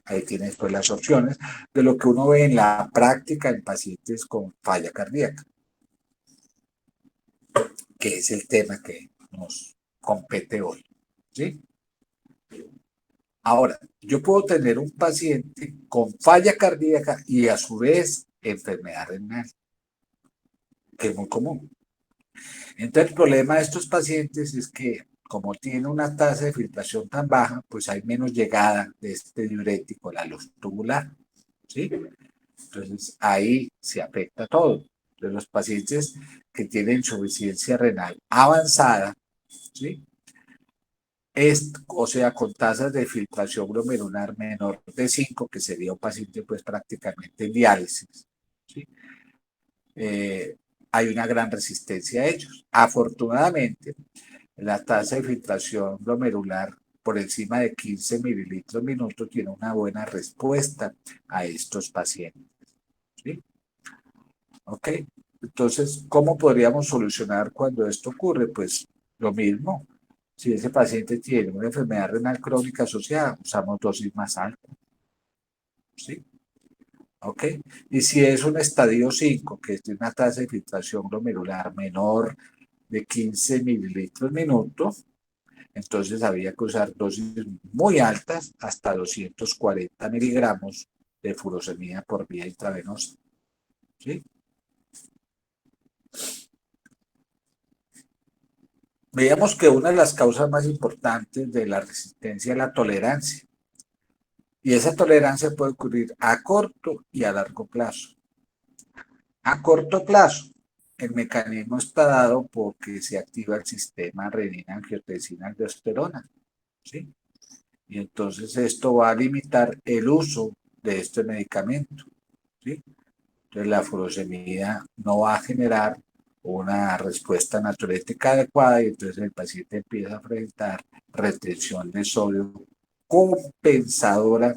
Ahí tienes pues las opciones de lo que uno ve en la práctica en pacientes con falla cardíaca, que es el tema que nos compete hoy, ¿sí? Ahora, yo puedo tener un paciente con falla cardíaca y a su vez enfermedad renal, que es muy común. Entonces, el problema de estos pacientes es que como tiene una tasa de filtración tan baja, pues hay menos llegada de este diurético a la luz tubular, ¿sí? Entonces, ahí se afecta todo. De los pacientes que tienen insuficiencia renal avanzada, ¿sí? O sea, con tasas de filtración glomerular menor de 5, que sería un paciente pues prácticamente en diálisis, ¿sí? Eh, hay una gran resistencia a ellos. Afortunadamente, la tasa de filtración glomerular por encima de 15 mililitros minuto tiene una buena respuesta a estos pacientes, ¿sí? ¿Ok? Entonces, ¿cómo podríamos solucionar cuando esto ocurre? Pues lo mismo. Si ese paciente tiene una enfermedad renal crónica asociada, usamos dosis más altas, ¿sí? ¿Ok? Y si es un estadio 5, que es de una tasa de filtración glomerular menor de 15 mililitros minuto, entonces había que usar dosis muy altas, hasta 240 miligramos de furosemida por vía intravenosa, ¿sí? Veíamos que una de las causas más importantes de la resistencia es la tolerancia. Y esa tolerancia puede ocurrir a corto y a largo plazo. A corto plazo, el mecanismo está dado porque se activa el sistema renina-angiotensina-aldosterona, ¿sí? Y entonces esto va a limitar el uso de este medicamento, ¿sí? Entonces la furosemida no va a generar una respuesta natriurética adecuada y entonces el paciente empieza a presentar retención de sodio compensadora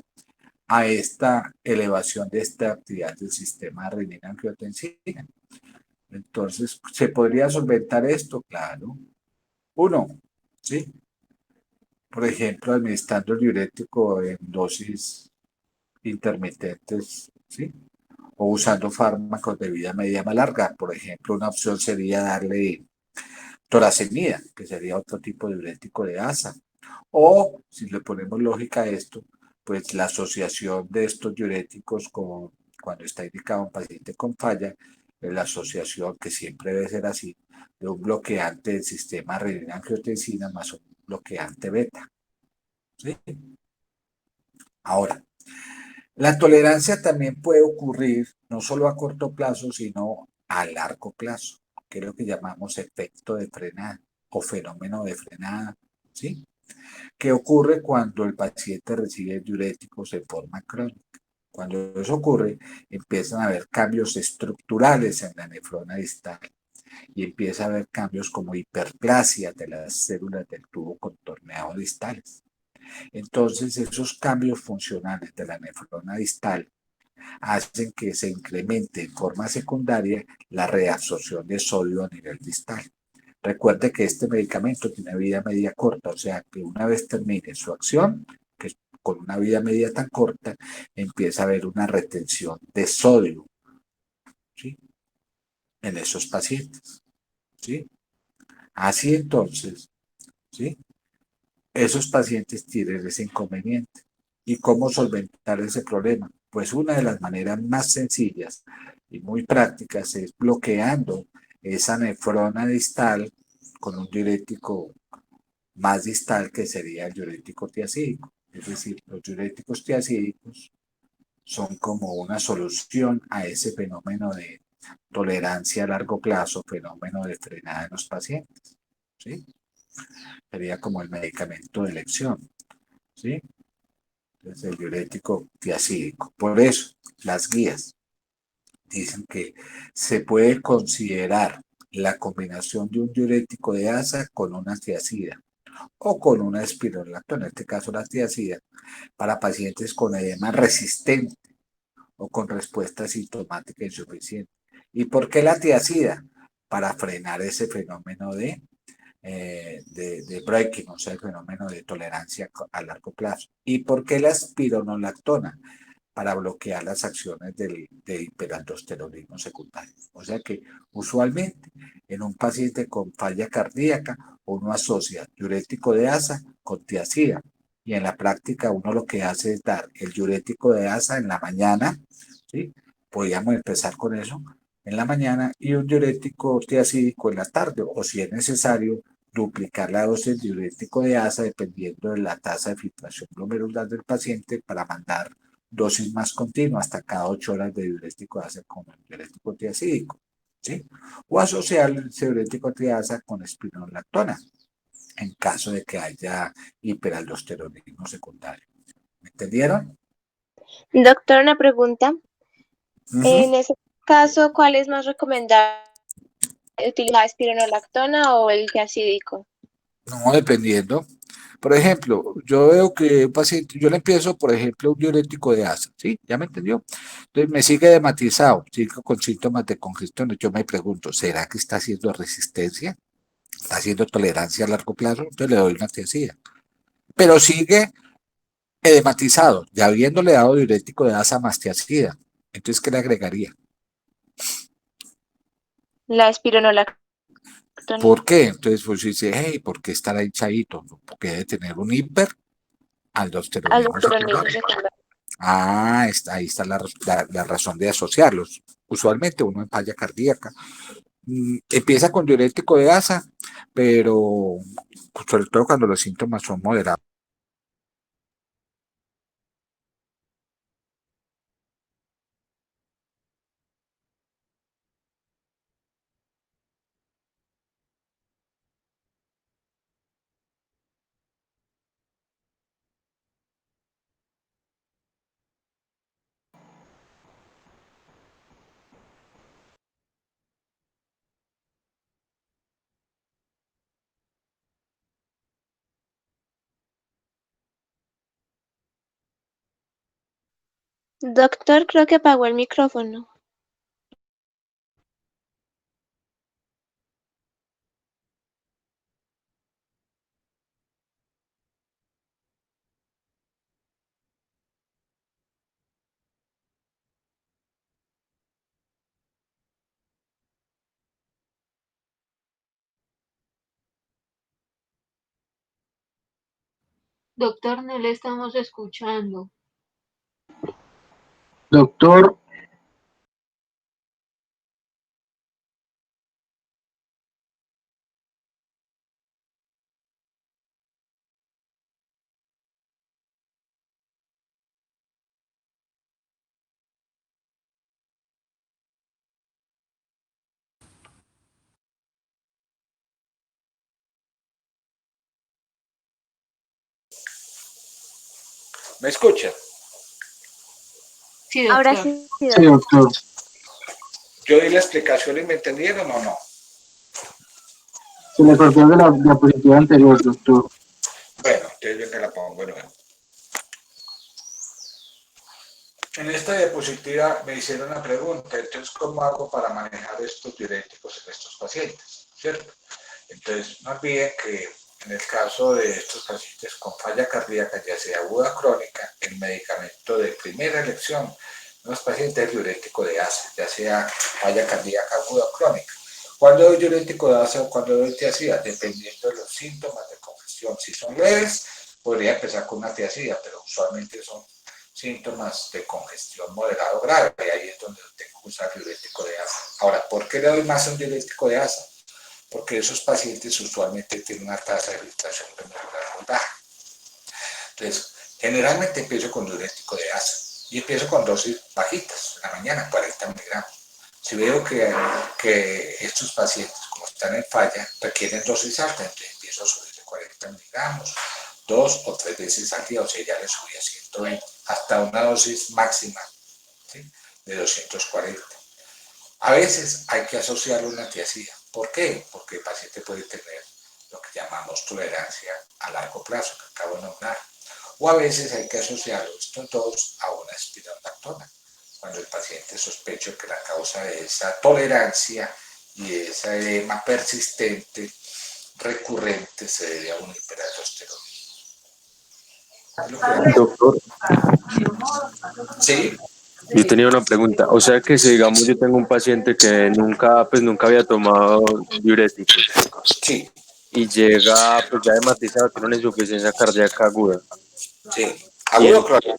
a esta elevación de esta actividad del sistema renina-angiotensina. Entonces, ¿se podría solventar esto? Claro. Uno, ¿sí? Por ejemplo, administrando el diurético en dosis intermitentes, ¿sí? O usando fármacos de vida media más larga. Por ejemplo, una opción sería darle toracemida, que sería otro tipo de diurético de asa. O, si le ponemos lógica a esto, pues la asociación de estos diuréticos con, cuando está indicado un paciente con falla, es la asociación que siempre debe ser así, de un bloqueante del sistema renina-angiotensina más un bloqueante beta. ¿Sí? Ahora, la tolerancia también puede ocurrir no solo a corto plazo, sino a largo plazo, que es lo que llamamos efecto de frenada o fenómeno de frenada, ¿sí? ¿Qué ocurre cuando el paciente recibe diuréticos en forma crónica? Cuando eso ocurre, empiezan a haber cambios estructurales en la nefrona distal y empieza a haber cambios como hiperplasia de las células del tubo contorneado distales. Entonces, esos cambios funcionales de la nefrona distal hacen que se incremente en forma secundaria la reabsorción de sodio a nivel distal. Recuerde que este medicamento tiene vida media corta, o sea que una vez termine su acción, que con una vida media tan corta, empieza a haber una retención de sodio, ¿sí? En esos pacientes, ¿sí? Así entonces, ¿sí? Esos pacientes tienen ese inconveniente. ¿Y cómo solventar ese problema? Pues una de las maneras más sencillas y muy prácticas es bloqueando esa nefrona distal con un diurético más distal que sería el diurético tiacídico. Es decir, los diuréticos tiacídicos son como una solución a ese fenómeno de tolerancia a largo plazo, fenómeno de frenada en los pacientes. ¿Sí? Sería como el medicamento de elección. ¿Sí? Entonces, el diurético tiacídico. Por eso, las guías dicen que se puede considerar la combinación de un diurético de asa con una tiacida o con una espironolactona, en este caso la tiacida, para pacientes con edema resistente o con respuesta sintomática insuficiente. ¿Y por qué la tiacida? Para frenar ese fenómeno de breaking, o sea, el fenómeno de tolerancia a largo plazo. ¿Y por qué la espironolactona? Para bloquear las acciones del hiperaldosteronismo secundario. O sea que usualmente en un paciente con falla cardíaca uno asocia diurético de asa con tiacida y en la práctica uno lo que hace es dar el diurético de asa en la mañana, ¿sí? Podríamos empezar con eso en la mañana y un diurético tiacídico en la tarde o si es necesario duplicar la dosis de diurético de asa dependiendo de la tasa de filtración glomerular del paciente para mandar dosis más continua hasta cada 8 horas de diurético de asa con el diurético tiacídico, ¿sí? O asociar el diurético de asa con espironolactona en caso de que haya hiperaldosteronismo secundario. ¿Me entendieron? Doctor, una pregunta. Uh -huh. En ese caso, ¿cuál es más recomendable? ¿Utilizar espironolactona o el tiacídico? No, dependiendo. Por ejemplo, yo veo que un paciente, yo le empiezo, por ejemplo, un diurético de asa, ¿sí? ¿Ya me entendió? Entonces me sigue dematizado, sigue con síntomas de congestión. Yo me pregunto, ¿será que está haciendo resistencia? ¿Está haciendo tolerancia a largo plazo? Entonces le doy una tiacida. Pero sigue edematizado, ya habiéndole dado diurético de asa más tiacida. Entonces, ¿qué le agregaría? La espironolactona. ¿Por qué? Entonces, pues dice, hey, ¿por qué estará hinchadito? Porque debe tener un hiperaldosteronismo Aldosteronismo secundario. secundario. Ah, ahí está la razón de asociarlos. Usualmente uno en falla cardíaca empieza con diurético de asa, pero sobre todo cuando los síntomas son moderados. Doctor, creo que apagó el micrófono. Doctor, no le estamos escuchando. Doctor, ¿Me escucha? Sí, Ahora doctor. sí, sí, doctor. doctor. ¿Yo di la explicación y me entendieron o no? Se le cortó de la diapositiva anterior, doctor. Bueno, entonces yo que la pongo de nuevo. En esta diapositiva me hicieron una pregunta, entonces, ¿cómo hago para manejar estos diuréticos en estos pacientes? ¿Cierto? Entonces, no olviden que en el caso de estos pacientes con falla cardíaca, ya sea aguda o crónica, el medicamento de primera elección en los pacientes es diurético de asa, ya sea falla cardíaca aguda o crónica. ¿Cuándo doy diurético de asa o cuándo doy tiazida? Dependiendo de los síntomas de congestión. Si son leves, podría empezar con una tiazida, pero usualmente son síntomas de congestión moderado o grave, y ahí es donde tengo que usar diurético de asa. Ahora, ¿por qué le doy más a un diurético de asa? Porque esos pacientes usualmente tienen una tasa de filtración glomerular muy baja. Entonces, generalmente empiezo con diurético de asa y empiezo con dosis bajitas, en la mañana, 40 miligramos. Si veo que estos pacientes, como están en falla, requieren dosis altas, entonces empiezo a subir de 40 miligramos, 2 o 3 veces al día, o sea, ya le subí a 120, hasta una dosis máxima, ¿sí?, de 240. A veces hay que asociarlo a una tiazida. ¿Por qué? Porque el paciente puede tener lo que llamamos tolerancia a largo plazo, que acabo de nombrar. O a veces hay que asociarlo estos dos a una espironolactona, cuando el paciente sospecha que la causa de esa tolerancia y esa edema persistente, recurrente, se debe a un hiperaldosteronismo. Doctor, ¿Sí? yo tenía una pregunta. O sea que si digamos yo tengo un paciente que nunca, pues nunca había tomado diuréticos Sí, y llega pues ya hematizado, tiene una insuficiencia cardíaca aguda. sí. Y Agudo crónico.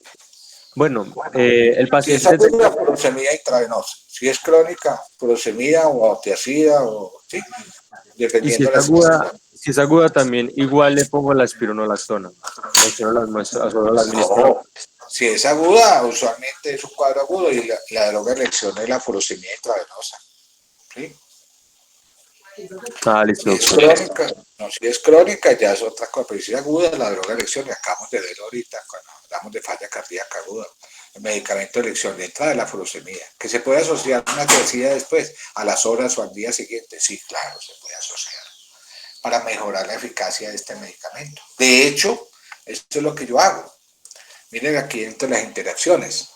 bueno, el Si es paciente aguda, furosemida intravenosa. Si es crónica, furosemida o tiazida, o, ¿sí?, y si dependiendo es de la aguda, situación. si es aguda también igual le pongo la espironolactona. O solo la administro. No, si es aguda, usualmente es un cuadro agudo y la droga de elección es la furosemida intravenosa. ¿Sí? Ah, Si listo, es doctor. crónica, no, si es crónica ya es otra cosa, pero si es aguda, la droga de elección, y acabamos de ver ahorita cuando hablamos de falla cardíaca aguda, el medicamento de elección de entrada es la furosemida, que se puede asociar a una tiazida después, a las horas o al día siguiente. Sí, claro, se puede asociar para mejorar la eficacia de este medicamento. De hecho, esto es lo que yo hago. Miren aquí entre las interacciones.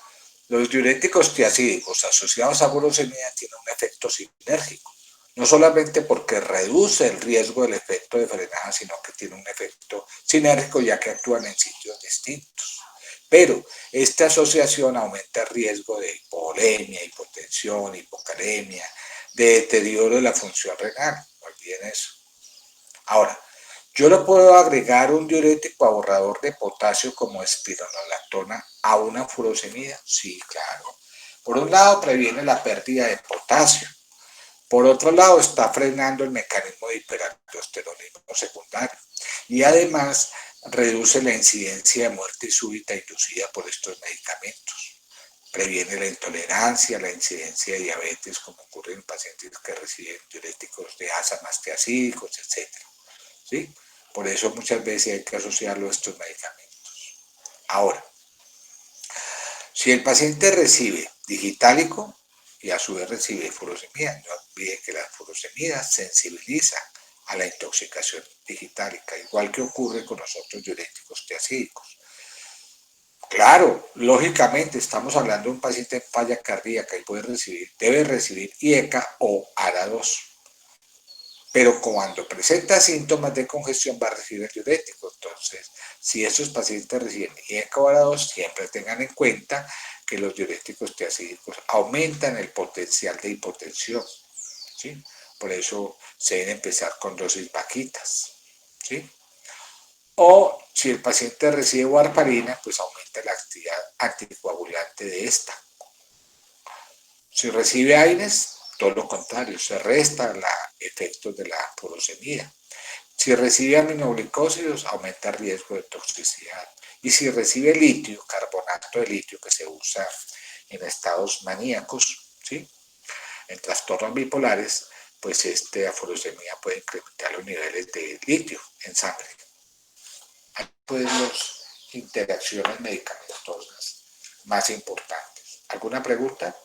Los diuréticos tiazídicos asociados a furosemida tienen un efecto sinérgico. No solamente porque reduce el riesgo del efecto de frenada, sino que tiene un efecto sinérgico ya que actúan en sitios distintos. Pero esta asociación aumenta el riesgo de hipovolemia, hipotensión, hipocalemia, de deterioro de la función renal. No olviden eso. Ahora, yo le puedo agregar un diurético ahorrador de potasio como espironolactona a una furosemida. Sí, claro. Por un lado, previene la pérdida de potasio. Por otro lado, está frenando el mecanismo de hiperaldosteronismo secundario. Y además, reduce la incidencia de muerte súbita inducida por estos medicamentos. Previene la intolerancia, la incidencia de diabetes, como ocurre en pacientes que reciben diuréticos de asa más tiazídicos, etc. ¿Sí? Por eso muchas veces hay que asociarlo a estos medicamentos. Ahora, si el paciente recibe digitálico y a su vez recibe furosemida, no olvide que la furosemida sensibiliza a la intoxicación digitálica, igual que ocurre con los otros diuréticos tiazídicos. Claro, lógicamente estamos hablando de un paciente en falla cardíaca y debe recibir IECA o ARA2. Pero cuando presenta síntomas de congestión va a recibir diurético. Entonces, si esos pacientes reciben IECA o ARA2, siempre tengan en cuenta que los diuréticos tiazídicos aumentan el potencial de hipotensión, ¿sí? Por eso se deben empezar con dosis bajitas, ¿sí? O si el paciente recibe warfarina, pues aumenta la actividad anticoagulante de esta. Si recibe AINES, todo lo contrario, se resta los efectos de la furosemida. Si recibe aminoglicósidos, aumenta el riesgo de toxicidad. Y si recibe litio, carbonato de litio, que se usa en estados maníacos, ¿sí? En trastornos bipolares, pues la furosemida puede incrementar los niveles de litio en sangre. Hay pues las interacciones medicamentosas más importantes. ¿Alguna pregunta?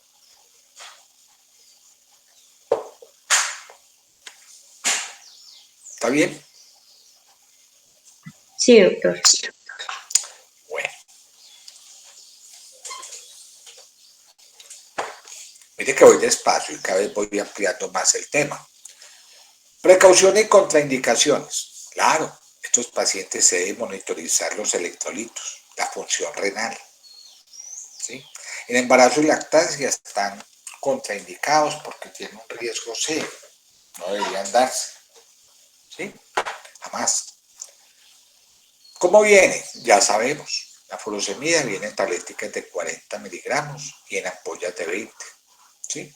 ¿Está bien? Sí, doctor. Bueno. Mire que voy despacio y cada vez voy ampliando más el tema. Precauciones y contraindicaciones. Claro, estos pacientes se deben monitorizar los electrolitos, la función renal, ¿sí? En embarazo y lactancia están contraindicados porque tienen un riesgo cero. No deberían darse, ¿sí? Jamás. ¿Cómo viene? Ya sabemos. La furosemida viene en tabletas de 40 miligramos y en ampollas de 20, ¿sí?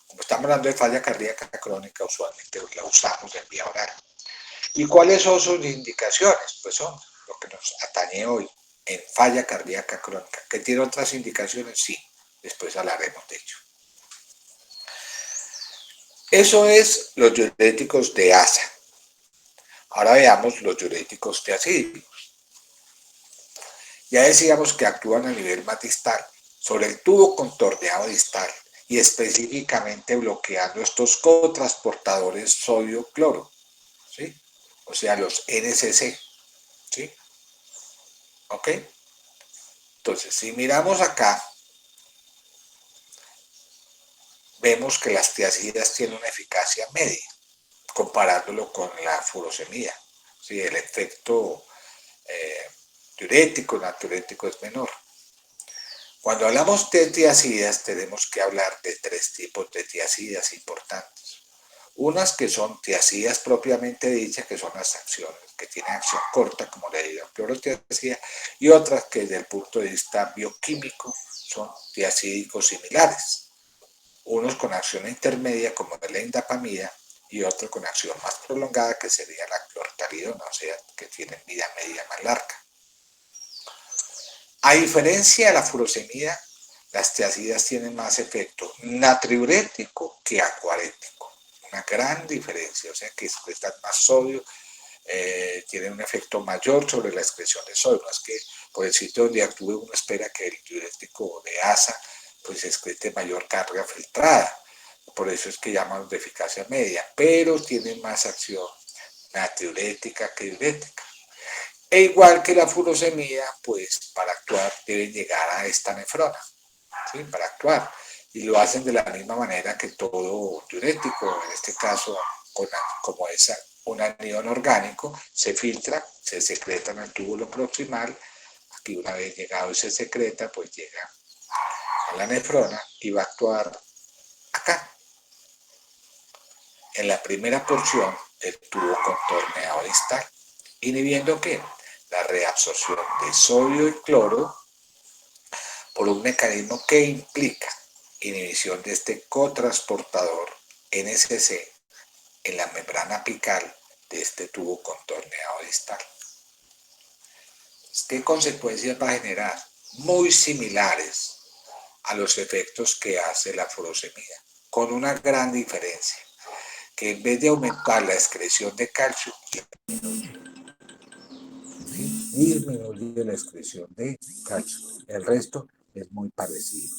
Como estamos hablando de falla cardíaca crónica, usualmente la usamos en vía oral. ¿Y cuáles son sus indicaciones? Pues son lo que nos atañe hoy, en falla cardíaca crónica. ¿Que tiene otras indicaciones? Sí, después hablaremos de ello. Eso es los diuréticos de ASA. Ahora veamos los diuréticos tiazídicos. Ya decíamos que actúan a nivel más distal, sobre el tubo contorneado distal, y específicamente bloqueando estos cotransportadores sodio-cloro, ¿sí? O sea, los NCC, ¿sí? ¿Ok? Entonces, si miramos acá, vemos que las tiazidas tienen una eficacia media, comparándolo con la furosemida, ¿sí? El efecto diurético, natriurético es menor. Cuando hablamos de tiazidas, tenemos que hablar de tres tipos de tiazidas importantes. Unas que son tiazidas propiamente dichas, que son las acciones, que tienen acción corta, como la hidroclorotiazida, y otras que desde el punto de vista bioquímico son tiazídicos similares. Unos con acción intermedia, como la indapamida, y otros con acción más prolongada, que sería la clortalidona, o sea, que tienen vida media más larga. A diferencia de la furosemida, las tiazidas tienen más efecto natriurético que acuarético. Una gran diferencia, o sea que excretan más sodio, tienen un efecto mayor sobre la excreción de sodio. No es que por el sitio donde actúe uno espera que el diurético de ASA pues excrete mayor carga filtrada. Por eso es que llamamos de eficacia media, pero tienen más acción natriurética que diurética. E igual que la furosemida, pues para actuar deben llegar a esta nefrona, ¿sí? Para actuar. Y lo hacen de la misma manera que todo diurético, en este caso, como es un anión orgánico, se filtra, se secreta en el túbulo proximal. Aquí una vez llegado y se secreta, pues llega a la nefrona y va a actuar acá. En la primera porción, el tubo contorneado distal. ¿Inhibiendo qué? La reabsorción de sodio y cloro por un mecanismo que implica inhibición de este cotransportador NCC en la membrana apical de este tubo contorneado distal. ¿Qué consecuencias va a generar? Muy similares a los efectos que hace la furosemida, con una gran diferencia, que en vez de aumentar la excreción de calcio, disminuye la excreción de calcio. El resto es muy parecido,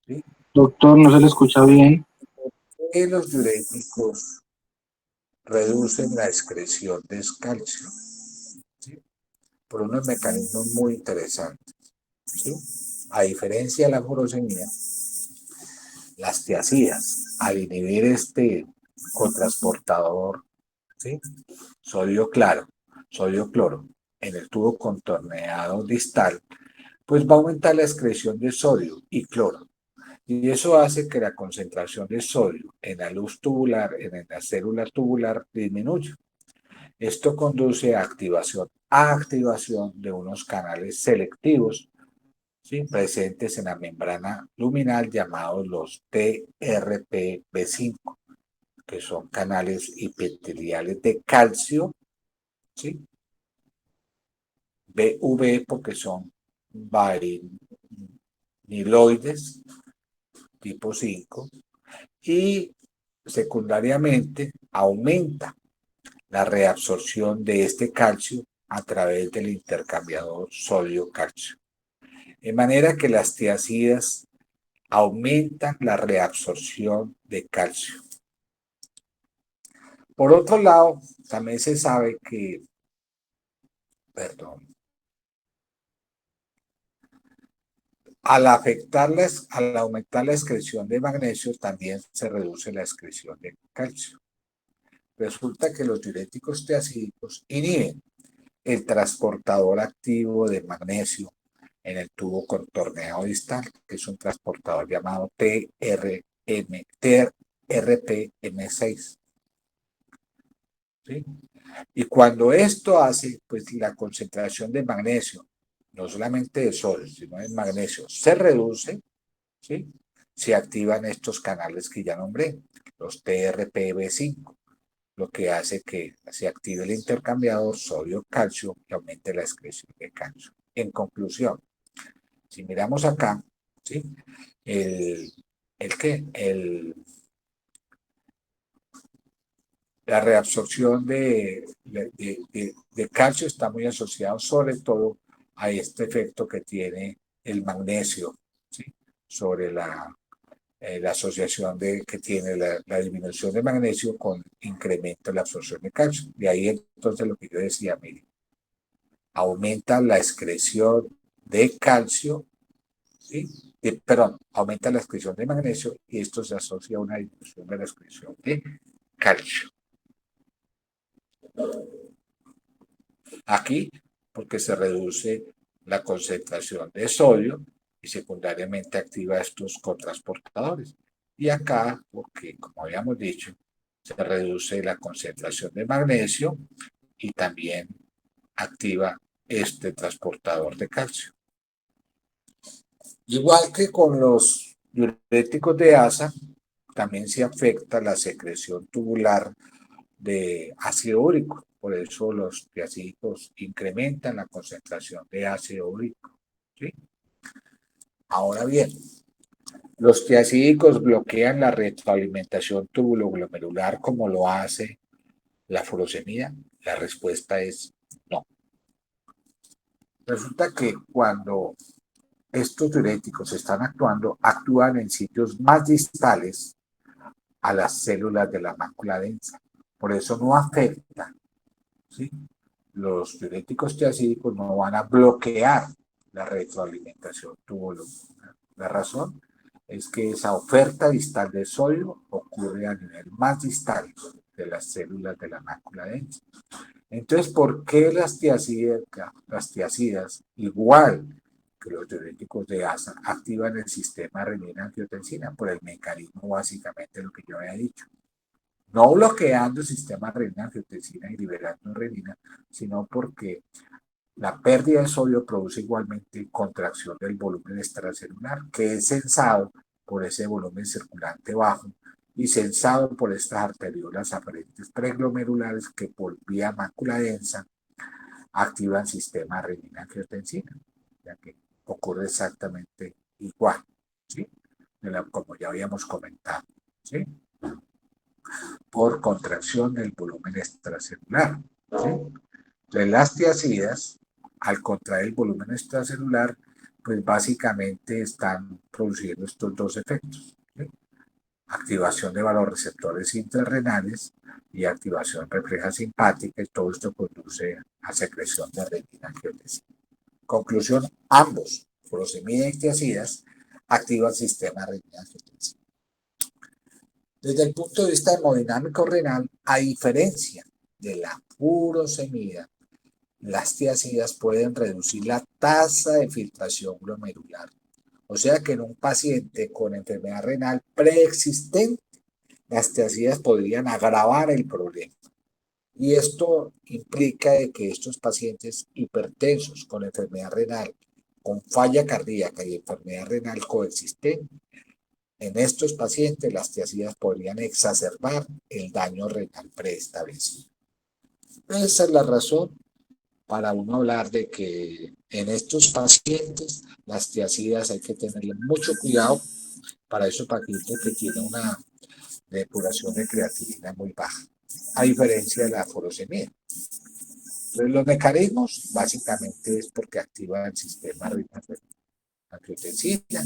¿sí? Doctor, no se le escucha bien. Que los diuréticos reducen la excreción de calcio, ¿sí? Por unos mecanismos muy interesantes. ¿sí? A diferencia de la furosemida, las tiazidas, al inhibir este cotransportador, ¿sí? sodio claro, sodio cloro, en el tubo contorneado distal, pues va a aumentar la excreción de sodio y cloro. Y eso hace que la concentración de sodio en la luz tubular, en la célula tubular, disminuya. Esto conduce a activación de unos canales selectivos, ¿sí? presentes en la membrana luminal llamados los TRPV5, que son canales epiteliales de calcio, ¿sí? BV porque son viniloides tipo 5 y secundariamente aumenta la reabsorción de este calcio a través del intercambiador sodio-calcio. De manera que las tiazidas aumentan la reabsorción de calcio. Por otro lado, también se sabe que, al aumentar la excreción de magnesio, también se reduce la excreción de calcio. Resulta que los diuréticos tiazídicos inhiben el transportador activo de magnesio en el tubo contorneado distal, que es un transportador llamado TRPM6. ¿Sí? Y cuando esto hace, pues la concentración de magnesio, no solamente de sodio, sino de magnesio, se reduce, ¿sí? Se activan estos canales que ya nombré, los TRPV5, lo que hace que se active el intercambiador sodio-calcio y aumente la excreción de calcio. En conclusión, si miramos acá, ¿sí? La reabsorción de calcio está muy asociado sobre todo a este efecto que tiene el magnesio, ¿sí? sobre la asociación que tiene la disminución de magnesio con incremento de la absorción de calcio. De ahí entonces lo que yo decía, mire, aumenta la excreción de calcio, ¿sí? Aumenta la excreción de magnesio y esto se asocia a una disminución de la excreción de calcio. Aquí, porque se reduce la concentración de sodio y secundariamente activa estos cotransportadores. Y acá, porque como habíamos dicho, se reduce la concentración de magnesio y también activa este transportador de calcio. Igual que con los diuréticos de asa, también se afecta la secreción tubular de ácido úrico. Por eso los tiazídicos incrementan la concentración de ácido úrico. ¿Sí? Ahora bien, los tiazídicos bloquean la retroalimentación tubuloglomerular como lo hace la furosemida. La respuesta es no. Resulta que cuando estos diuréticos están actuando, actúan en sitios más distales a las células de la mácula densa. Por eso no afecta, ¿sí? Los diuréticos tiazídicos no van a bloquear la retroalimentación tubuloglomerular. La razón es que esa oferta distal de sodio ocurre a nivel más distal de las células de la mácula densa. Entonces, ¿por qué las tiazidas, igual que los diuréticos de asa, activan el sistema renina-angiotensina? Por el mecanismo básicamente lo que yo había dicho. No bloqueando el sistema renina-angiotensina y liberando renina, sino porque la pérdida de sodio produce igualmente contracción del volumen extracelular, que es sensado por ese volumen circulante bajo y sensado por estas arteriolas aferentes preglomerulares que por vía mácula densa activan sistema renina-angiotensina, ya que ocurre exactamente igual, ¿sí? Como ya habíamos comentado, ¿sí? Por contracción del volumen extracelular, ¿sí? Entonces, las tiazidas, al contraer el volumen extracelular, pues básicamente están produciendo estos dos efectos, ¿sí? Activación de vasoreceptores intrarrenales y activación refleja simpática, y todo esto conduce a secreción de renina-angiotensina. Conclusión, ambos furosemida y tiazidas, activa el sistema renina angiotensina. Desde el punto de vista hemodinámico renal, a diferencia de la furosemida, las tiazidas pueden reducir la tasa de filtración glomerular. O sea que en un paciente con enfermedad renal preexistente, las tiazidas podrían agravar el problema. Y esto implica de que estos pacientes hipertensos con enfermedad renal, con falla cardíaca y enfermedad renal coexistente, en estos pacientes las tiazidas podrían exacerbar el daño renal preestablecido. Esa es la razón para uno hablar de que en estos pacientes las tiazidas hay que tenerle mucho cuidado para esos pacientes que tienen una depuración de creatinina muy baja, a diferencia de la furosemida. Entonces, los mecanismos básicamente es porque activa el sistema renal angiotensina.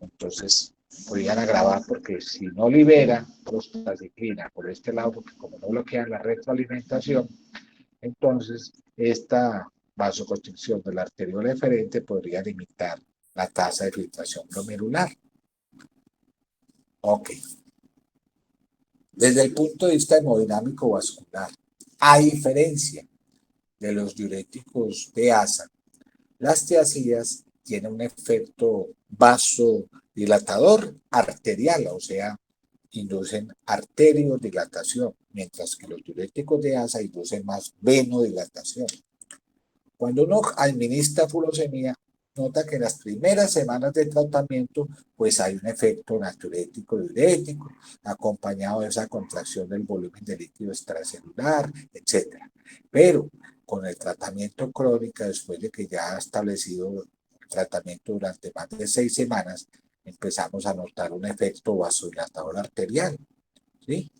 Entonces, podrían agravar porque si no libera prostaciclina por este lado, porque como no bloquean la retroalimentación, entonces esta vasoconstricción de la arteriola eferente podría limitar la tasa de filtración glomerular. Ok. Desde el punto de vista hemodinámico vascular, a diferencia de los diuréticos de ASA, las tiazidas tienen un efecto vasodilatador arterial, o sea, inducen arteriodilatación, mientras que los diuréticos de ASA inducen más venodilatación. Cuando uno administra furosemida, nota que en las primeras semanas de tratamiento, pues hay un efecto natriurético diurético, acompañado de esa contracción del volumen de líquido extracelular, etc. Pero con el tratamiento crónico, después de que ya ha establecido el tratamiento durante más de 6 semanas, empezamos a notar un efecto vasodilatador arterial, ¿sí?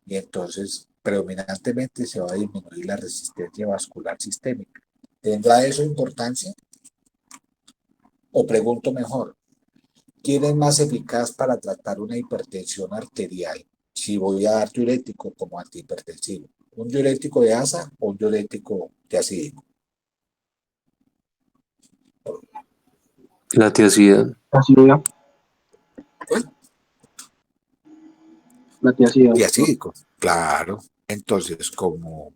Y entonces, predominantemente se va a disminuir la resistencia vascular sistémica. ¿Tendrá eso importancia? O pregunto mejor, ¿quién es más eficaz para tratar una hipertensión arterial? Si voy a dar diurético como antihipertensivo, ¿un diurético de ASA o un diurético tiazídico? La tiazida. Tiazida, ¿Cuál? la tiazida. Tiazídico, claro. Entonces, como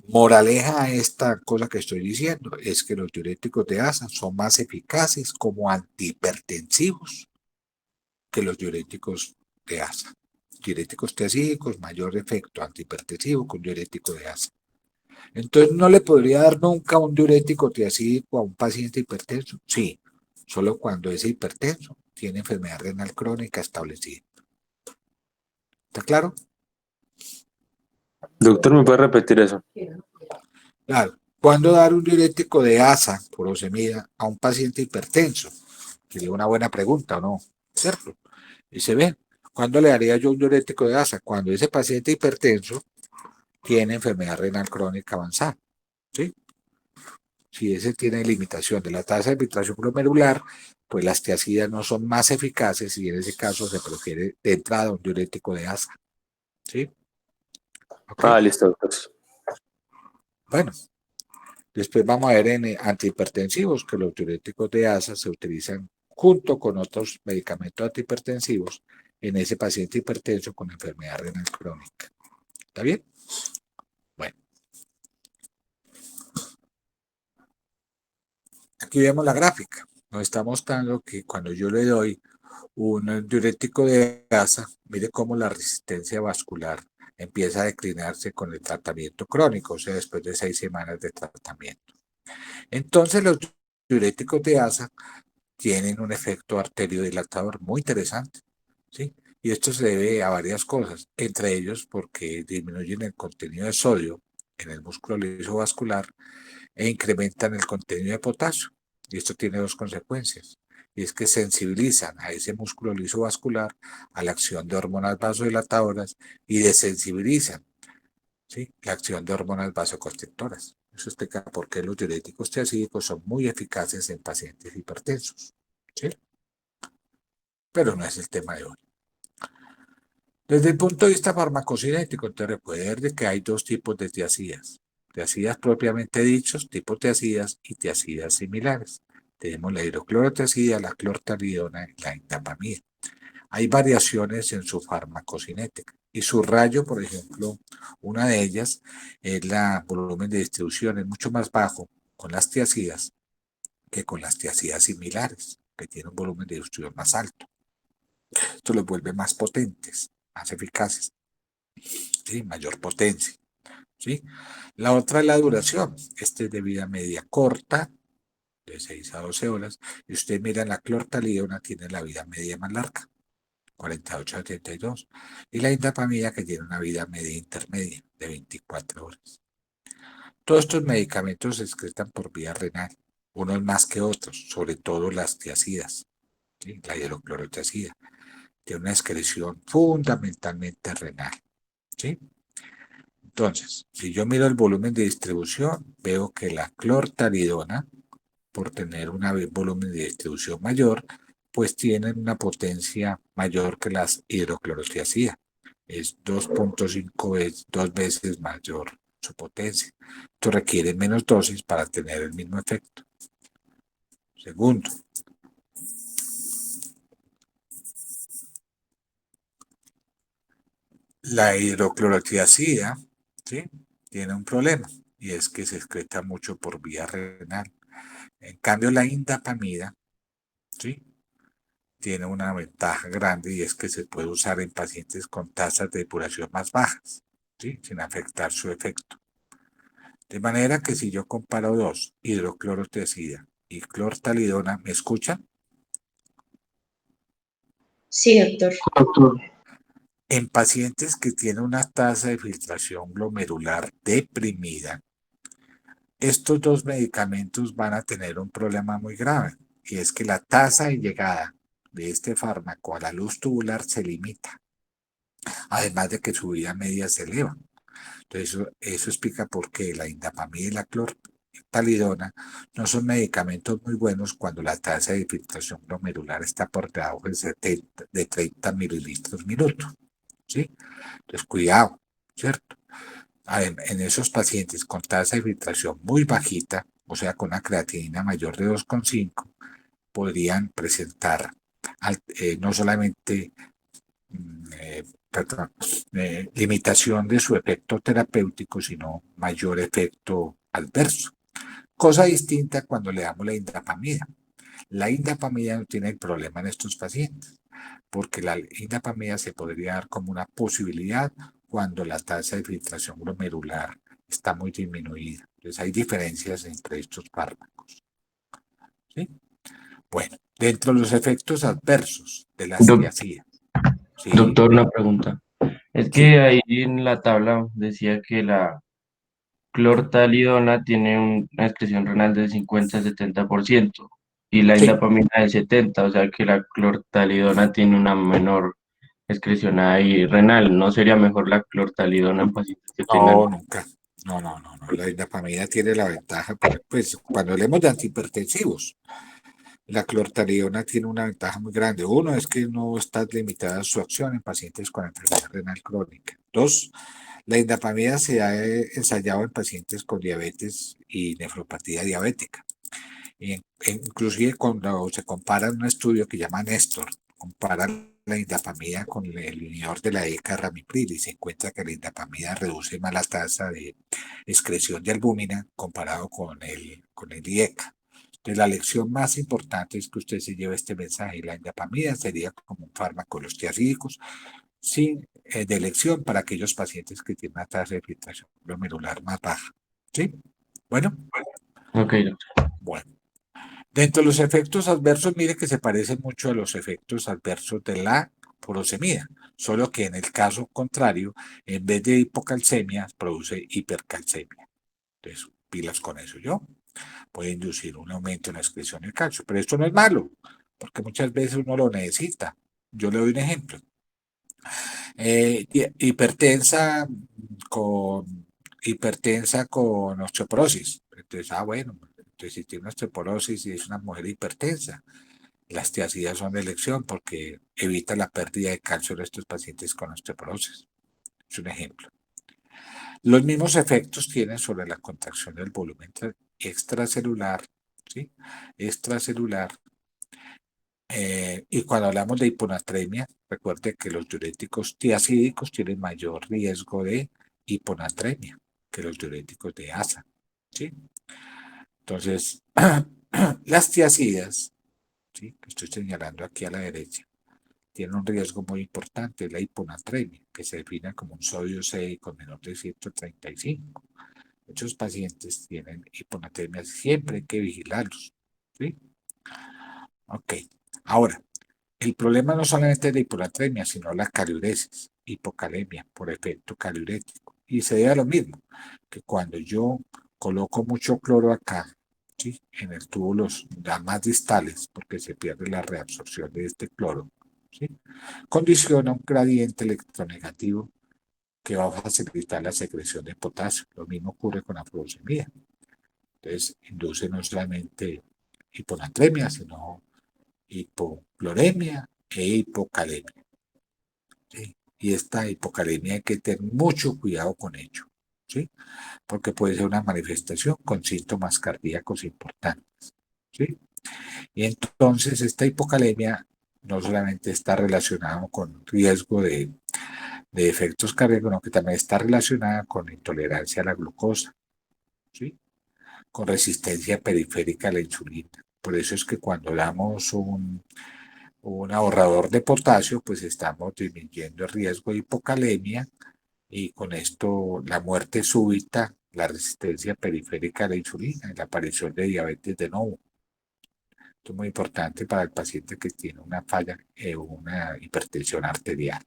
moraleja a esta cosa que estoy diciendo, es que los diuréticos de ASA son más eficaces como antihipertensivos que los diuréticos de ASA. Diuréticos tiazídicos, mayor efecto antihipertensivo con diurético de ASA. Entonces, ¿no le podría dar nunca un diurético tiazídico a un paciente hipertenso? Sí, solo cuando ese hipertenso tiene enfermedad renal crónica establecida. ¿Está claro? Doctor, ¿me puede repetir eso? Claro. ¿Cuándo dar un diurético de ASA, furosemida, a un paciente hipertenso? Sería una buena pregunta, ¿o no? ¿Cierto? Y se ve, ¿cuándo le daría yo un diurético de ASA? Cuando ese paciente hipertenso tiene enfermedad renal crónica avanzada, ¿sí? Si ese tiene limitación de la tasa de filtración glomerular, pues las tiazidas no son más eficaces y en ese caso se prefiere de entrada un diurético de ASA, ¿sí? Okay. Listo, doctor. Bueno, después vamos a ver en antihipertensivos que los diuréticos de ASA se utilizan junto con otros medicamentos antihipertensivos en ese paciente hipertenso con enfermedad renal crónica. ¿Está bien? Bueno. Aquí vemos la gráfica. Nos está mostrando que cuando yo le doy un diurético de ASA, mire cómo la resistencia vascular empieza a declinarse con el tratamiento crónico, o sea, después de 6 semanas de tratamiento. Entonces, los diuréticos de ASA tienen un efecto arteriodilatador muy interesante, ¿sí? Y esto se debe a varias cosas, entre ellos porque disminuyen el contenido de sodio en el músculo liso vascular e incrementan el contenido de potasio. Y esto tiene dos consecuencias, y es que sensibilizan a ese músculo liso vascular a la acción de hormonas vasodilatadoras y desensibilizan, ¿sí?, la acción de hormonas vasoconstrictoras. Eso explica por qué los diuréticos tiazídicos son muy eficaces en pacientes hipertensos, ¿sí? Pero no es el tema de hoy. Desde el punto de vista farmacocinético, te recuerda que hay dos tipos de tiazidas. Tiazidas propiamente dichos, tipo tiazidas y tiazidas similares. Tenemos la hidroclorotiazida, la clortalidona y la indapamida. Hay variaciones en su farmacocinética y su rayo, por ejemplo, una de ellas es la volumen de distribución, es mucho más bajo con las tiazidas que con las tiazidas similares, que tienen un volumen de distribución más alto. Esto los vuelve más potentes, más eficaces, ¿sí? Mayor potencia, ¿sí? La otra es la duración. Este es de vida media corta, de 6 a 12 horas, y usted mira la clortalidona tiene la vida media más larga, 48 a 72, y la indapamida que tiene una vida media intermedia de 24 horas. Todos estos medicamentos se excretan por vía renal, unos más que otros, sobre todo las tiazidas, ¿sí? La hidroclorotiazida tiene una excreción fundamentalmente renal, ¿sí? Entonces, si yo miro el volumen de distribución, veo que la clortalidona, por tener un volumen de distribución mayor, pues tienen una potencia mayor que las hidroclorotiazida. Es 2.5 veces, 2 veces mayor su potencia. Esto requiere menos dosis para tener el mismo efecto. Segundo, la hidroclorotiazida, ¿sí? Tiene un problema y es que se excreta mucho por vía renal. En cambio, la indapamida, ¿sí? Tiene una ventaja grande y es que se puede usar en pacientes con tasas de depuración más bajas, ¿sí? Sin afectar su efecto. De manera que si yo comparo dos, hidroclorotiazida y clortalidona, ¿me escuchan? Sí, doctor. Doctor, En pacientes que tienen una tasa de filtración glomerular deprimida, estos dos medicamentos van a tener un problema muy grave, y es que la tasa de llegada de este fármaco a la luz tubular se limita, además de que su vida media se eleva. Entonces, eso explica por qué la indapamida y la clortalidona no son medicamentos muy buenos cuando la tasa de filtración glomerular está por debajo de 30 mililitros minuto, ¿sí? Entonces, cuidado, ¿cierto? En esos pacientes con tasa de filtración muy bajita, o sea, con una creatinina mayor de 2,5, podrían presentar no solamente perdón, limitación de su efecto terapéutico, sino mayor efecto adverso. Cosa distinta cuando le damos la indapamida. La indapamida no tiene el problema en estos pacientes, porque la indapamida se podría dar como una posibilidad cuando la tasa de filtración glomerular está muy disminuida. Entonces hay diferencias entre estos fármacos, ¿sí? Bueno, dentro de los efectos adversos de las Doc- tiazidas, ¿sí? Doctor, una pregunta. Es Sí. que ahí en la tabla decía que la clortalidona tiene una excreción renal del 50 a 70% y la Sí, indapamina del 70%, o sea que la clortalidona tiene una menor excreción ahí renal. ¿No sería mejor la clortalidona en pacientes que tengan? no, nunca. No, no, no, no. La indapamida tiene la ventaja, pues cuando hablemos de antihipertensivos, la clortalidona tiene una ventaja muy grande. Uno es que no está limitada su acción en pacientes con enfermedad renal crónica. Dos, la indapamida se ha ensayado en pacientes con diabetes y nefropatía diabética. Inclusive cuando se compara en un estudio que llama Néstor, compara la indapamida con el inhibidor de la ECA ramipril y se encuentra que la indapamida reduce más la tasa de excreción de albúmina comparado con el IECA. Entonces, la lección más importante es que usted se lleve este mensaje. La indapamida sería como un fármaco de los tiazídicos de elección para aquellos pacientes que tienen una tasa de filtración glomerular más baja. ¿Sí? Bueno, Ok, doctor. bueno. Dentro de los efectos adversos, mire que se parecen mucho a los efectos adversos de la furosemida, solo que en el caso contrario, en vez de hipocalcemia, produce hipercalcemia. Entonces, pilas con eso yo. Puede inducir un aumento en la excreción de calcio, pero esto no es malo, porque muchas veces uno lo necesita. Yo le doy un ejemplo. Hipertensa con osteoporosis. Entonces, bueno, entonces si tiene osteoporosis y es una mujer hipertensa, las tiazidas son de elección porque evita la pérdida de calcio en estos pacientes con osteoporosis. Es un ejemplo. Los mismos efectos tienen sobre la contracción del volumen extracelular ¿sí? Extracelular. Y cuando hablamos de hiponatremia, recuerde que los diuréticos tiazídicos tienen mayor riesgo de hiponatremia que los diuréticos de asa, ¿sí? Entonces, las tiazidas, ¿sí?, que estoy señalando aquí a la derecha, tienen un riesgo muy importante, la hiponatremia, que se define como un sodio 6 con menor de 135. Muchos pacientes tienen hiponatremia, siempre hay que vigilarlos, ¿sí? Ok, ahora, el problema no solamente es la hiponatremia, sino la caliuresis, hipocalemia por efecto caliurético. Y se debe a lo mismo, que cuando yo coloco mucho cloro acá, ¿sí?, en el tubo los más distales, porque se pierde la reabsorción de este cloro, ¿sí?, condiciona un gradiente electronegativo que va a facilitar la secreción de potasio. Lo mismo ocurre con la furosemida. Entonces, induce no solamente hiponatremia, sino hipocloremia e hipocalemia, ¿sí? Y esta hipocalemia hay que tener mucho cuidado con ello, ¿sí?, porque puede ser una manifestación con síntomas cardíacos importantes, ¿sí? Y entonces esta hipocalemia no solamente está relacionada con riesgo de efectos cardíacos, sino que también está relacionada con intolerancia a la glucosa, ¿sí?, con resistencia periférica a la insulina. Por eso es que cuando damos un ahorrador de potasio, pues estamos disminuyendo el riesgo de hipocalemia y con esto la muerte súbita, la resistencia periférica a la insulina y la aparición de diabetes de nuevo. Esto es muy importante para el paciente que tiene una falla, una hipertensión arterial.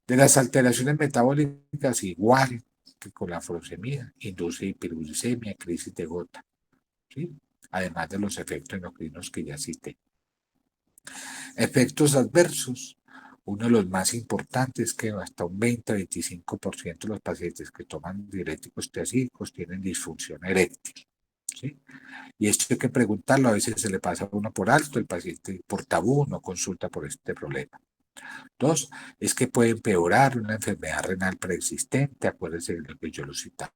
De las alteraciones metabólicas, igual que con la furosemida, induce hiperglucemia, crisis de gota, ¿sí?, además de los efectos endocrinos que ya cité. Efectos adversos. Uno de los más importantes es que hasta un 20-25% de los pacientes que toman diuréticos tiazídicos tienen disfunción eréctil, ¿sí? Y esto hay que preguntarlo, a veces se le pasa a uno por alto, el paciente por tabú no consulta por este problema. Dos, es que puede empeorar una enfermedad renal preexistente, acuérdense de lo que yo lo citaba.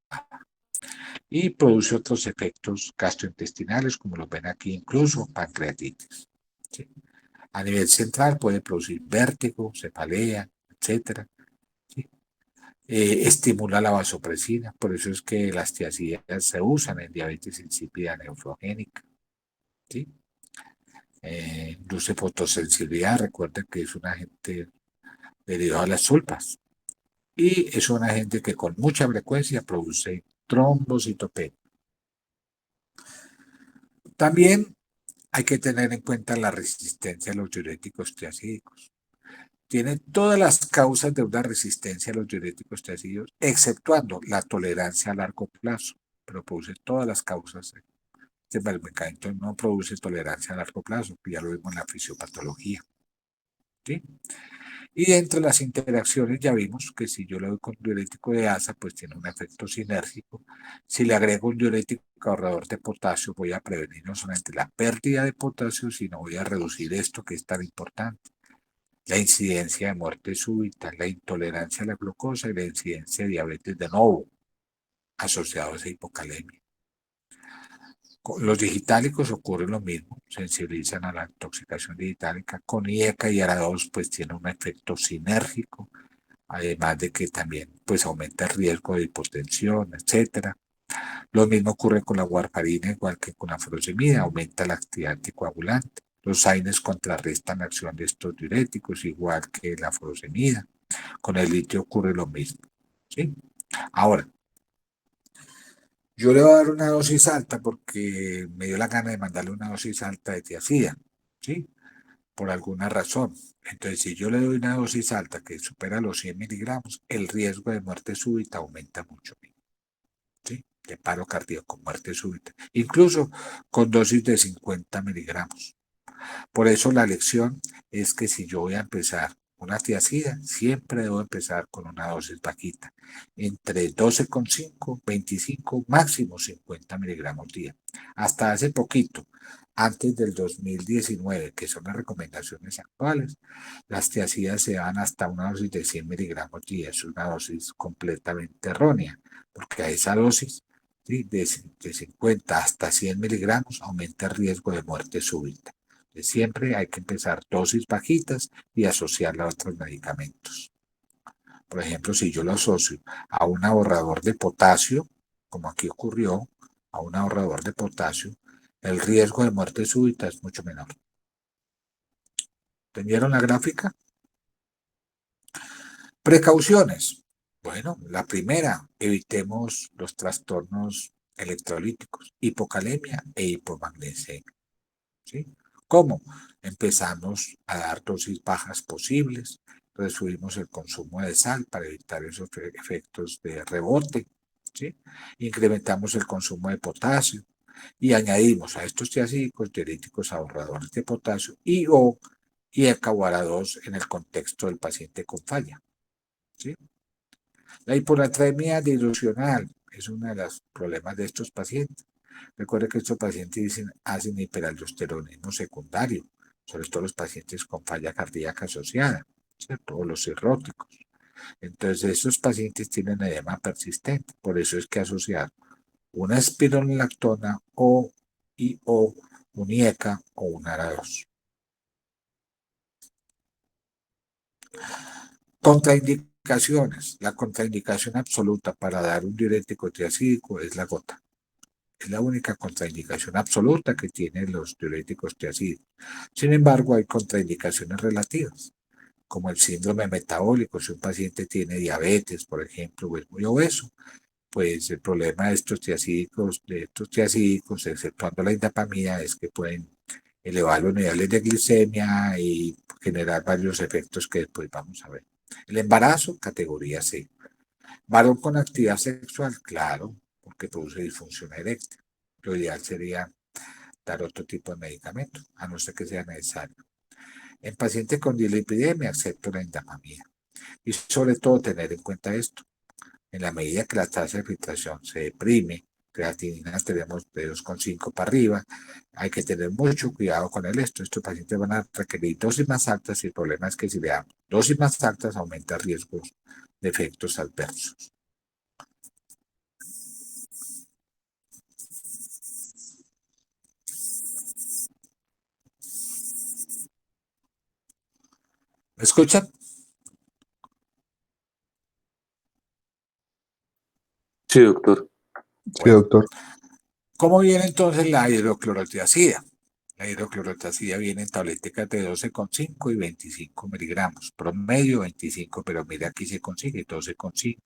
Y produce otros efectos gastrointestinales, como lo ven aquí, incluso pancreatitis, ¿sí? A nivel central puede producir vértigo, cefalea, etc. ¿Sí? Estimula la vasopresina, por eso es que las tiazidas se usan en diabetes insípida nefrogénica, ¿sí? Induce fotosensibilidad, recuerden que es un agente derivado de las sulfas y es un agente que con mucha frecuencia produce trombocitopenia. También hay que tener en cuenta la resistencia a los diuréticos tiazídicos. Tiene todas las causas de una resistencia a los diuréticos tiazídicos, exceptuando la tolerancia a largo plazo, pero produce todas las causas. Este medicamento no produce tolerancia a largo plazo, que ya lo vimos en la fisiopatología, ¿sí? Y entre las interacciones ya vimos que si yo le doy con diurético de asa, pues tiene un efecto sinérgico. Si le agrego un diurético ahorrador de potasio, voy a prevenir no solamente la pérdida de potasio, sino voy a reducir esto que es tan importante: la incidencia de muerte súbita, la intolerancia a la glucosa y la incidencia de diabetes de nuevo asociados a hipocalemia. Con los digitálicos ocurre lo mismo, sensibilizan a la intoxicación digitálica. Con IECA y ARA2 pues tiene un efecto sinérgico, además de que también pues aumenta el riesgo de hipotensión, etc. Lo mismo ocurre con la warfarina, igual que con la furosemida, aumenta la actividad anticoagulante. Los AINES contrarrestan la acción de estos diuréticos, igual que la furosemida. Con el litio ocurre lo mismo, ¿sí? Ahora, yo le voy a dar una dosis alta porque me dio la gana de mandarle una dosis alta de tiazida, ¿sí?, por alguna razón. Entonces, si yo le doy una dosis alta que supera los 100 miligramos, el riesgo de muerte súbita aumenta mucho, ¿sí?, de paro cardíaco, muerte súbita, incluso con dosis de 50 miligramos. Por eso la lección es que si yo voy a empezar una tiazida, siempre debo empezar con una dosis bajita, entre 12,5, 25, máximo 50 miligramos día. Hasta hace poquito, antes del 2019, que son las recomendaciones actuales, las tiazidas se dan hasta una dosis de 100 miligramos día. Es una dosis completamente errónea, porque a esa dosis ¿sí? De 50 hasta 100 miligramos aumenta el riesgo de muerte súbita. Entonces, siempre hay que empezar dosis bajitas y asociarla a otros medicamentos. Por ejemplo, si yo lo asocio a un ahorrador de potasio, como aquí ocurrió, a un ahorrador de potasio, el riesgo de muerte súbita es mucho menor. ¿Entendieron la gráfica? Precauciones. Bueno, la primera, evitemos los trastornos electrolíticos, hipocalemia e hipomagnesemia. ¿Sí? ¿Cómo? Empezamos a dar dosis bajas posibles, reducimos el consumo de sal para evitar esos efectos de rebote, ¿sí? Incrementamos el consumo de potasio y añadimos a estos tiacídicos diuréticos ahorradores de potasio y ECA-UARA2 en el contexto del paciente con falla, ¿sí? La hiponatremia dilucional es uno de los problemas de estos pacientes. Recuerde que estos pacientes hacen hiperaldosteronismo secundario, sobre todo los pacientes con falla cardíaca asociada, ¿cierto? O los cirróticos. Entonces, estos pacientes tienen edema persistente, por eso es que asociar una espironolactona o un IECA o un ARA2. Contraindicaciones. La contraindicación absoluta para dar un diurético triacídico es la gota. Es la única contraindicación absoluta que tienen los diuréticos triacídicos. Sin embargo, hay contraindicaciones relativas, como el síndrome metabólico. Si un paciente tiene diabetes, por ejemplo, o es muy obeso, pues el problema de estos triacídicos, exceptuando la indapamida, es que pueden elevar los niveles de glicemia y generar varios efectos que después vamos a ver. El embarazo, categoría C. Varón con actividad sexual, claro, porque produce disfunción eréctil. Lo ideal sería dar otro tipo de medicamento, a no ser que sea necesario. En pacientes con dislipidemia, excepto la indapamida. Y sobre todo tener en cuenta esto. En la medida que la tasa de filtración se deprime, creatinina tenemos de 2,5 para arriba, hay que tener mucho cuidado con el esto. Estos pacientes van a requerir dosis más altas y el problema es que si le dan dosis más altas aumenta riesgos de efectos adversos. ¿Me escuchan? Sí, doctor. Sí, Bueno, doctor. ¿cómo viene entonces la hidroclorotiazida? La hidroclorotiazida viene en tableticas de 12,5 y 25 miligramos, promedio 25, pero mira aquí se consigue 12,5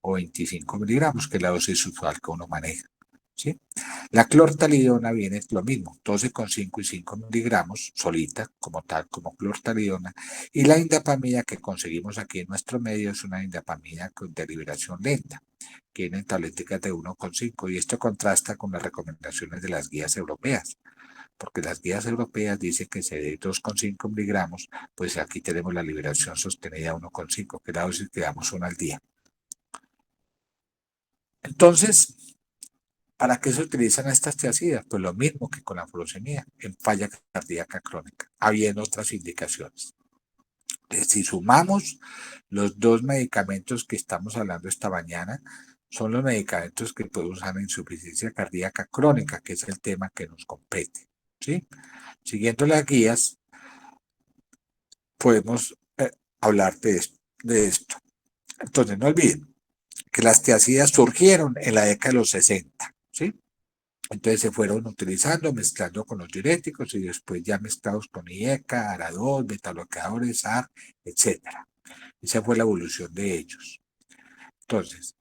o 25 miligramos, que es la dosis usual que uno maneja, ¿sí? La clortalidona viene lo mismo, 12,5 y 5 miligramos, solita, como tal, como clortalidona, y la indapamida que conseguimos aquí en nuestro medio es una indapamida de liberación lenta, que viene en tableticas de 1,5, y esto contrasta con las recomendaciones de las guías europeas, porque las guías europeas dicen que se dé 2,5 miligramos, pues aquí tenemos la liberación sostenida 1,5, que es la dosis que damos una al día. Entonces, ¿para qué se utilizan estas tiazidas? Pues lo mismo que con la furosemida, en falla cardíaca crónica, habiendo otras indicaciones. Si sumamos los dos medicamentos que estamos hablando esta mañana, son los medicamentos que podemos usar en insuficiencia cardíaca crónica, que es el tema que nos compete, ¿sí? Siguiendo las guías, podemos hablar de esto. Entonces, no olviden que las tiazidas surgieron en la década de los 60, ¿sí? Entonces se fueron utilizando, mezclando con los diuréticos y después ya mezclados con IECA, ARA2, betabloqueadores, AR, etc. Esa fue la evolución de ellos. Entonces,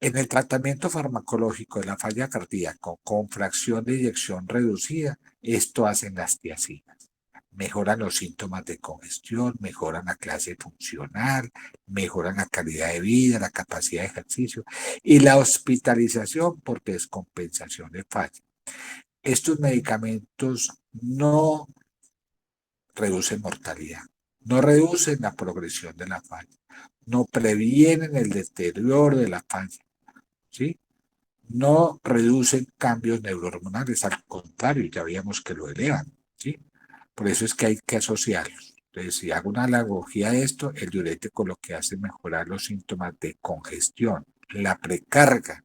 en el tratamiento farmacológico de la falla cardíaca con fracción de eyección reducida, esto hacen las tiazidas. Mejoran los síntomas de congestión, mejoran la clase funcional, mejoran la calidad de vida, la capacidad de ejercicio y la hospitalización por descompensación de falla. Estos medicamentos no reducen mortalidad, no reducen la progresión de la falla, no previenen el deterioro de la falla, ¿sí? No reducen cambios neurohormonales, al contrario, ya veíamos que lo elevan, ¿sí? Por eso es que hay que asociarlos. Entonces, si hago una analogía de esto, el diurético lo que hace es mejorar los síntomas de congestión, la precarga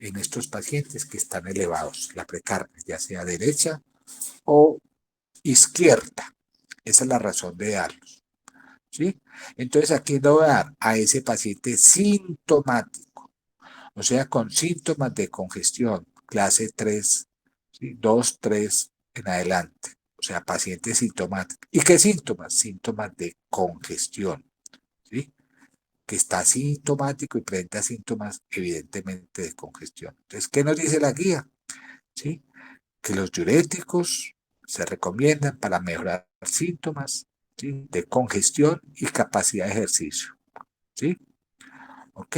en estos pacientes que están elevados, la precardia, ya sea derecha o izquierda. Esa es la razón de darlos, ¿sí? Entonces, aquí lo voy a dar a ese paciente sintomático, o sea, con síntomas de congestión, clase 3, ¿sí? 2, 3 en adelante, o sea, paciente sintomático. ¿Y qué síntomas? Síntomas de congestión, ¿sí? Que está sintomático y presenta síntomas evidentemente de congestión. Entonces, ¿qué nos dice la guía? ¿Sí? Que los diuréticos se recomiendan para mejorar síntomas, ¿sí? De congestión y capacidad de ejercicio, ¿sí? ¿Ok?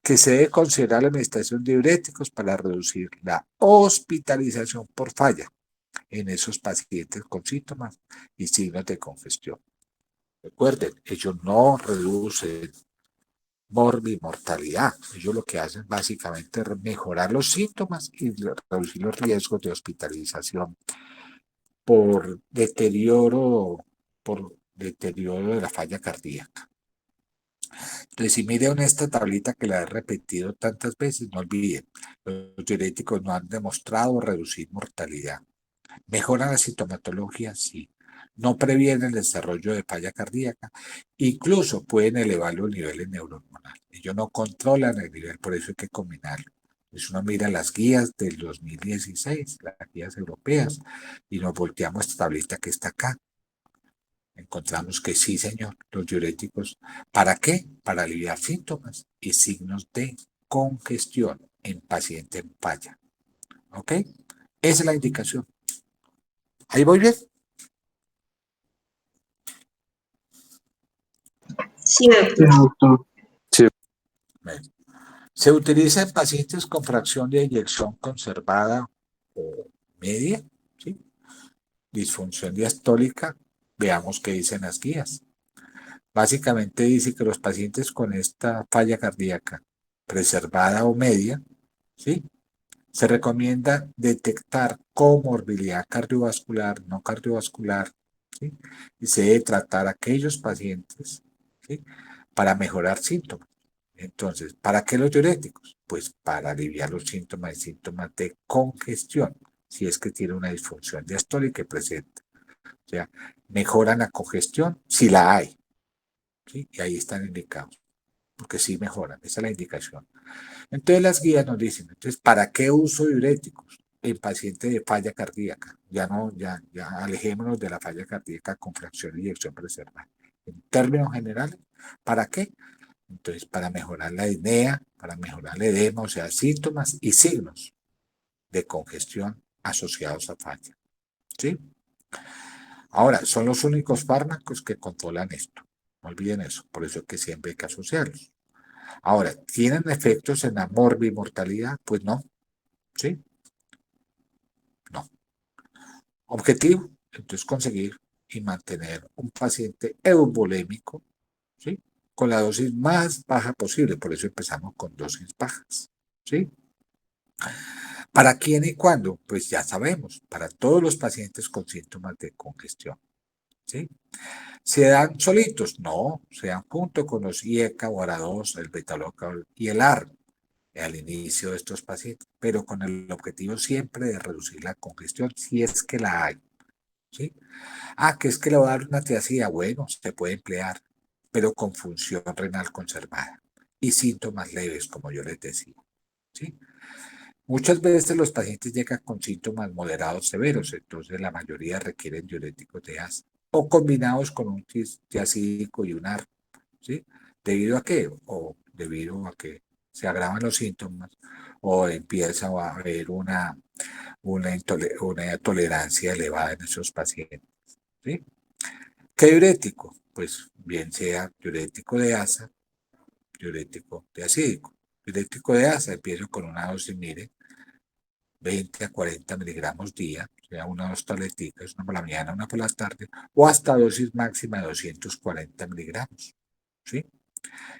Que se debe considerar la administración de diuréticos para reducir la hospitalización por falla en esos pacientes con síntomas y signos de congestión. Recuerden, ellos no reducen morbimortalidad. Ellos lo que hacen básicamente es mejorar los síntomas y reducir los riesgos de hospitalización por deterioro de la falla cardíaca. Entonces, si miren esta tablita que la he repetido tantas veces, no olviden, los diuréticos no han demostrado reducir mortalidad. ¿Mejoran la sintomatología? Sí. No previenen el desarrollo de falla cardíaca, incluso pueden elevar los niveles neurohormonales. Ellos no controlan el nivel, por eso hay que combinarlo. Entonces uno mira las guías del 2016, las guías europeas, y nos volteamos esta tablita que está acá. Encontramos que sí, señor, los diuréticos. ¿Para qué? Para aliviar síntomas y signos de congestión en paciente en falla. ¿Ok? Esa es la indicación. ¿Ahí voy bien? Sí, Sí, doctor. Bien. Se utiliza en pacientes con fracción de eyección conservada o media, ¿sí? Disfunción diastólica. Veamos qué dicen las guías. Básicamente dice que los pacientes con esta falla cardíaca preservada o media, ¿sí? Se recomienda detectar comorbilidad cardiovascular, no cardiovascular, ¿sí? Y se debe tratar a aquellos pacientes, ¿sí? Para mejorar síntomas. Entonces, ¿para qué los diuréticos? Pues para aliviar los síntomas y síntomas de congestión, si es que tiene una disfunción diastólica que presenta. O sea, mejoran la congestión si la hay, ¿sí? Y ahí están indicados, porque sí mejoran, esa es la indicación. Entonces las guías nos dicen, entonces, ¿para qué uso diuréticos? En pacientes de falla cardíaca. Ya alejémonos de la falla cardíaca con fracción y eyección preservada. En términos generales, ¿para qué? Entonces, para mejorar la disnea, para mejorar el edema, o sea, síntomas y signos de congestión asociados a falla. ¿Sí? Ahora, son los únicos fármacos que controlan esto. No olviden eso, por eso es que siempre hay que asociarlos. Ahora, ¿tienen efectos en la morbimortalidad? Pues no, ¿sí? No. Objetivo, entonces conseguir y mantener un paciente eubolémico, ¿sí? Con la dosis más baja posible, por eso empezamos con dosis bajas, ¿sí? ¿Para quién y cuándo? Pues ya sabemos, para todos los pacientes con síntomas de congestión, ¿sí? ¿Se dan solitos? No, se dan junto con los IECA o ARA2, el beta-blocker y el AR al inicio de estos pacientes, pero con el objetivo siempre de reducir la congestión si es que la hay, ¿sí? Ah, que es que le va a dar una tiacida, bueno, se puede emplear, pero con función renal conservada y síntomas leves, como yo les decía, ¿sí? Muchas veces los pacientes llegan con síntomas moderados severos, entonces la mayoría requieren diuréticos de asa o combinados con un tiacídico y un AR, ¿sí? ¿Debido a qué? O debido a que se agravan los síntomas o empieza a haber una tolerancia elevada en esos pacientes, ¿sí? ¿Qué diurético? Pues bien sea diurético de asa, diurético de acídico. Diurético de asa, empiezo con una dosis, mire, 20 a 40 miligramos día, o sea, una o dos tableticas, una por la mañana, una por la tarde, o hasta dosis máxima de 240 miligramos, ¿sí?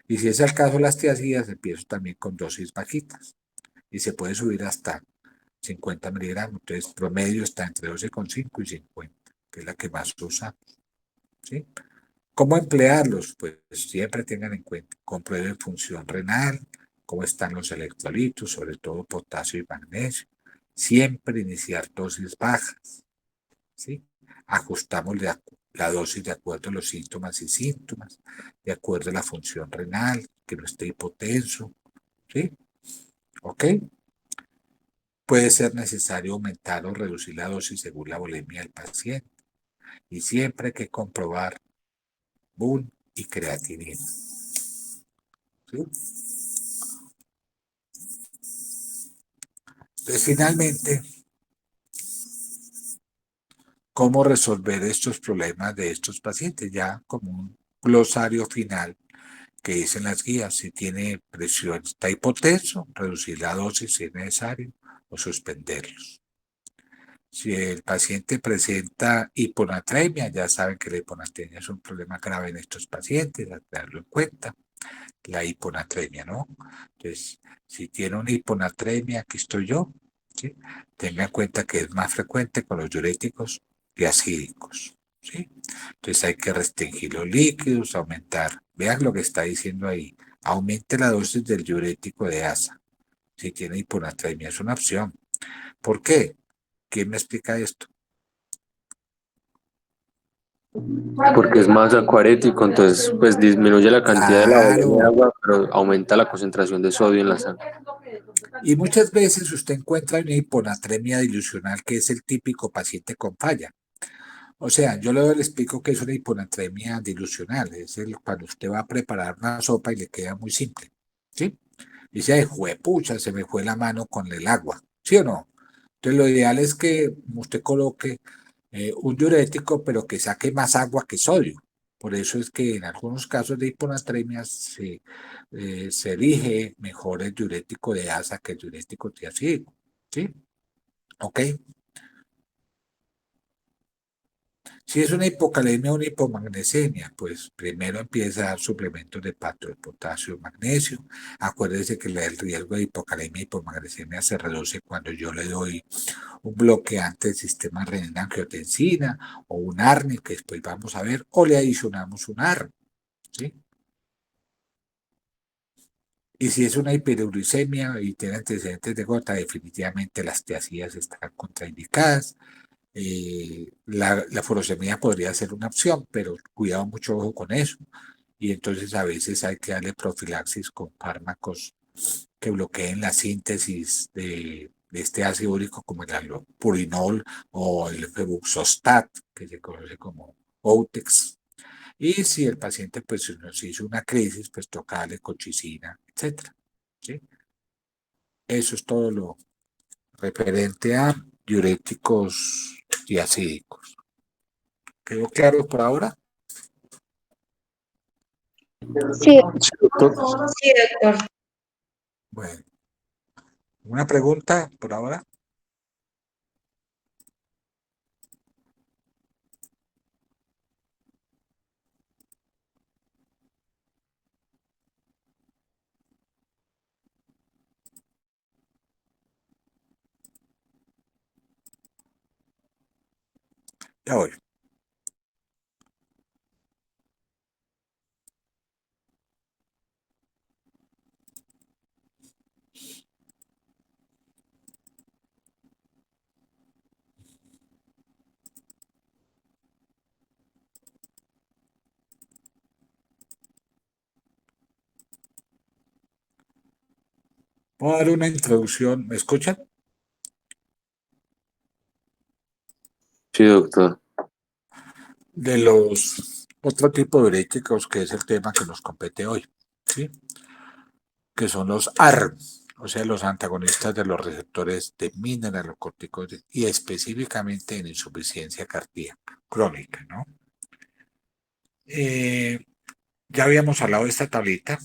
Y si es el caso de las tiazidas, empiezo también con dosis bajitas, y se puede subir hasta 50 miligramos, entonces promedio está entre 12,5 y 50, que es la que más usamos, ¿sí? ¿Cómo emplearlos? Pues siempre tengan en cuenta, comprueben función renal, cómo están los electrolitos, sobre todo potasio y magnesio. Siempre iniciar dosis bajas, ¿sí? Ajustamos la dosis de acuerdo a los síntomas y síntomas, de acuerdo a la función renal, que no esté hipotenso, ¿sí? ¿Ok? Puede ser necesario aumentar o reducir la dosis según la volemia del paciente. Y siempre hay que comprobar BUN y creatinina. ¿Sí? Entonces, finalmente, ¿cómo resolver estos problemas de estos pacientes? Ya como un glosario final que dicen las guías, si tiene presión, está hipotenso, reducir la dosis si es necesario o suspenderlos. Si el paciente presenta hiponatremia, ya saben que la hiponatremia es un problema grave en estos pacientes, a tenerlo en cuenta, la hiponatremia, ¿no? Entonces, si tiene una hiponatremia, aquí estoy yo, ¿sí? Tenga en cuenta que es más frecuente con los diuréticos diacídicos, ¿sí? Entonces hay que restringir los líquidos, aumentar, vean lo que está diciendo ahí, aumente la dosis del diurético de asa, si tiene hiponatremia, es una opción. ¿Por qué? ¿Quién me explica esto? Porque es más acuarético, entonces pues disminuye la cantidad de la volemia de Claro. agua, pero aumenta la concentración de sodio en la sangre. Y muchas veces usted encuentra una hiponatremia dilucional, que es el típico paciente con falla. O sea, yo le explico que es una hiponatremia dilucional. Es cuando usted va a preparar una sopa y le queda muy simple. ¿Sí? Dice, ay, juepucha, se me fue la mano con el agua. ¿Sí o no? Entonces, lo ideal es que usted coloque un diurético, pero que saque más agua que sodio. Por eso es que en algunos casos de hiponatremia se elige mejor el diurético de asa que el diurético tiacídico. ¿Sí? ¿Ok? Si es una hipocalemia o una hipomagnesemia, pues primero empieza a dar suplementos de pato de potasio y magnesio. Acuérdese que el riesgo de hipocalemia y hipomagnesemia se reduce cuando yo le doy un bloqueante del sistema renina-angiotensina o un ARNI, que después vamos a ver, o le adicionamos un ARN, ¿sí? Y si es una hiperuricemia y tiene antecedentes de gota, definitivamente las tiacidas están contraindicadas. La furosemida podría ser una opción, pero cuidado mucho ojo con eso. Y entonces a veces hay que darle profilaxis con fármacos que bloqueen la síntesis de este ácido úrico, como el allopurinol o el febuxostat, que se conoce como Outex. Y si el paciente pues nos hizo una crisis, pues toca darle colchicina, etcétera. ¿Sí? Eso es todo lo referente a diuréticos diacídicos. ¿Quedó claro por ahora? Sí, Sí, doctor. sí, doctor. Bueno, ¿una pregunta por ahora? Ya voy. Voy a dar una introducción. ¿Me escuchan? Sí, doctor. De los otro tipo de diuréticos, que es el tema que nos compete hoy, ¿sí? Que son los ARM, o sea, los antagonistas de los receptores de mineralocorticoides y específicamente en insuficiencia cardíaca crónica, ¿no? Ya habíamos hablado de esta tablita.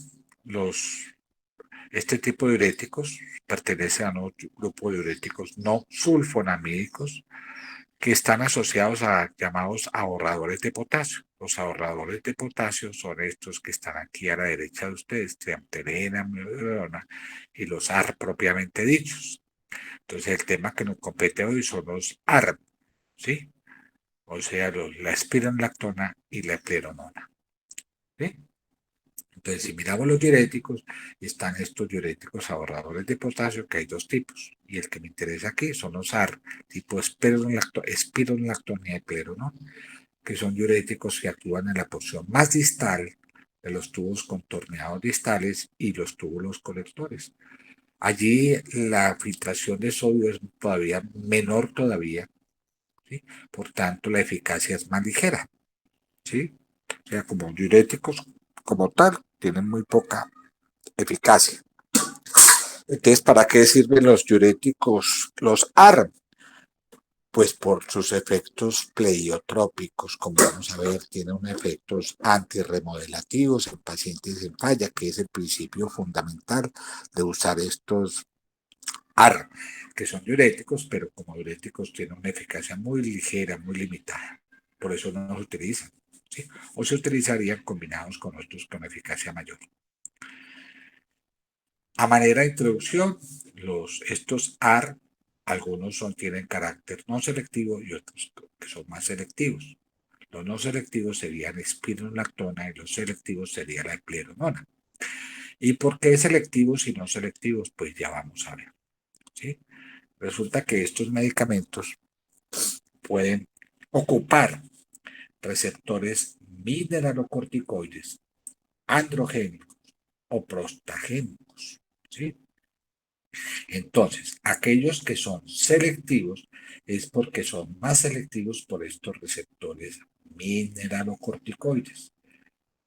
Este tipo de diuréticos pertenece a un grupo de diuréticos no sulfonamídicos que están asociados a llamados ahorradores de potasio. Los ahorradores de potasio son estos que están aquí a la derecha de ustedes, triamterena, y los AR propiamente dichos. Entonces el tema que nos compete hoy son los ARB, ¿sí? O sea, la espironolactona y la eplerenona, ¿sí? Entonces, si miramos los diuréticos, están estos diuréticos ahorradores de potasio, que hay dos tipos. Y el que me interesa aquí son los AR, tipo espironolactona y epleronona, que son diuréticos que actúan en la porción más distal de los tubos contorneados distales y los túbulos colectores. Allí la filtración de sodio es todavía menor todavía, ¿sí? Por tanto, la eficacia es más ligera, ¿sí? O sea, como diuréticos como tal, tienen muy poca eficacia. Entonces, ¿para qué sirven los diuréticos, los AR? Pues por sus efectos pleiotrópicos, como vamos a ver, tienen unos efectos antirremodelativos en pacientes en falla, que es el principio fundamental de usar estos AR, que son diuréticos, pero como diuréticos tienen una eficacia muy ligera, muy limitada. Por eso no se utilizan, ¿sí? O se utilizarían combinados con otros con eficacia mayor. A manera de introducción, estos AR, algunos tienen carácter no selectivo y otros que son más selectivos. Los no selectivos serían espironolactona y los selectivos serían la epleronona. ¿Y por qué selectivos y no selectivos? Pues ya vamos a ver, ¿sí? Resulta que estos medicamentos pueden ocupar receptores mineralocorticoides, androgénicos o prostagénicos, ¿sí? Entonces, aquellos que son selectivos es porque son más selectivos por estos receptores mineralocorticoides.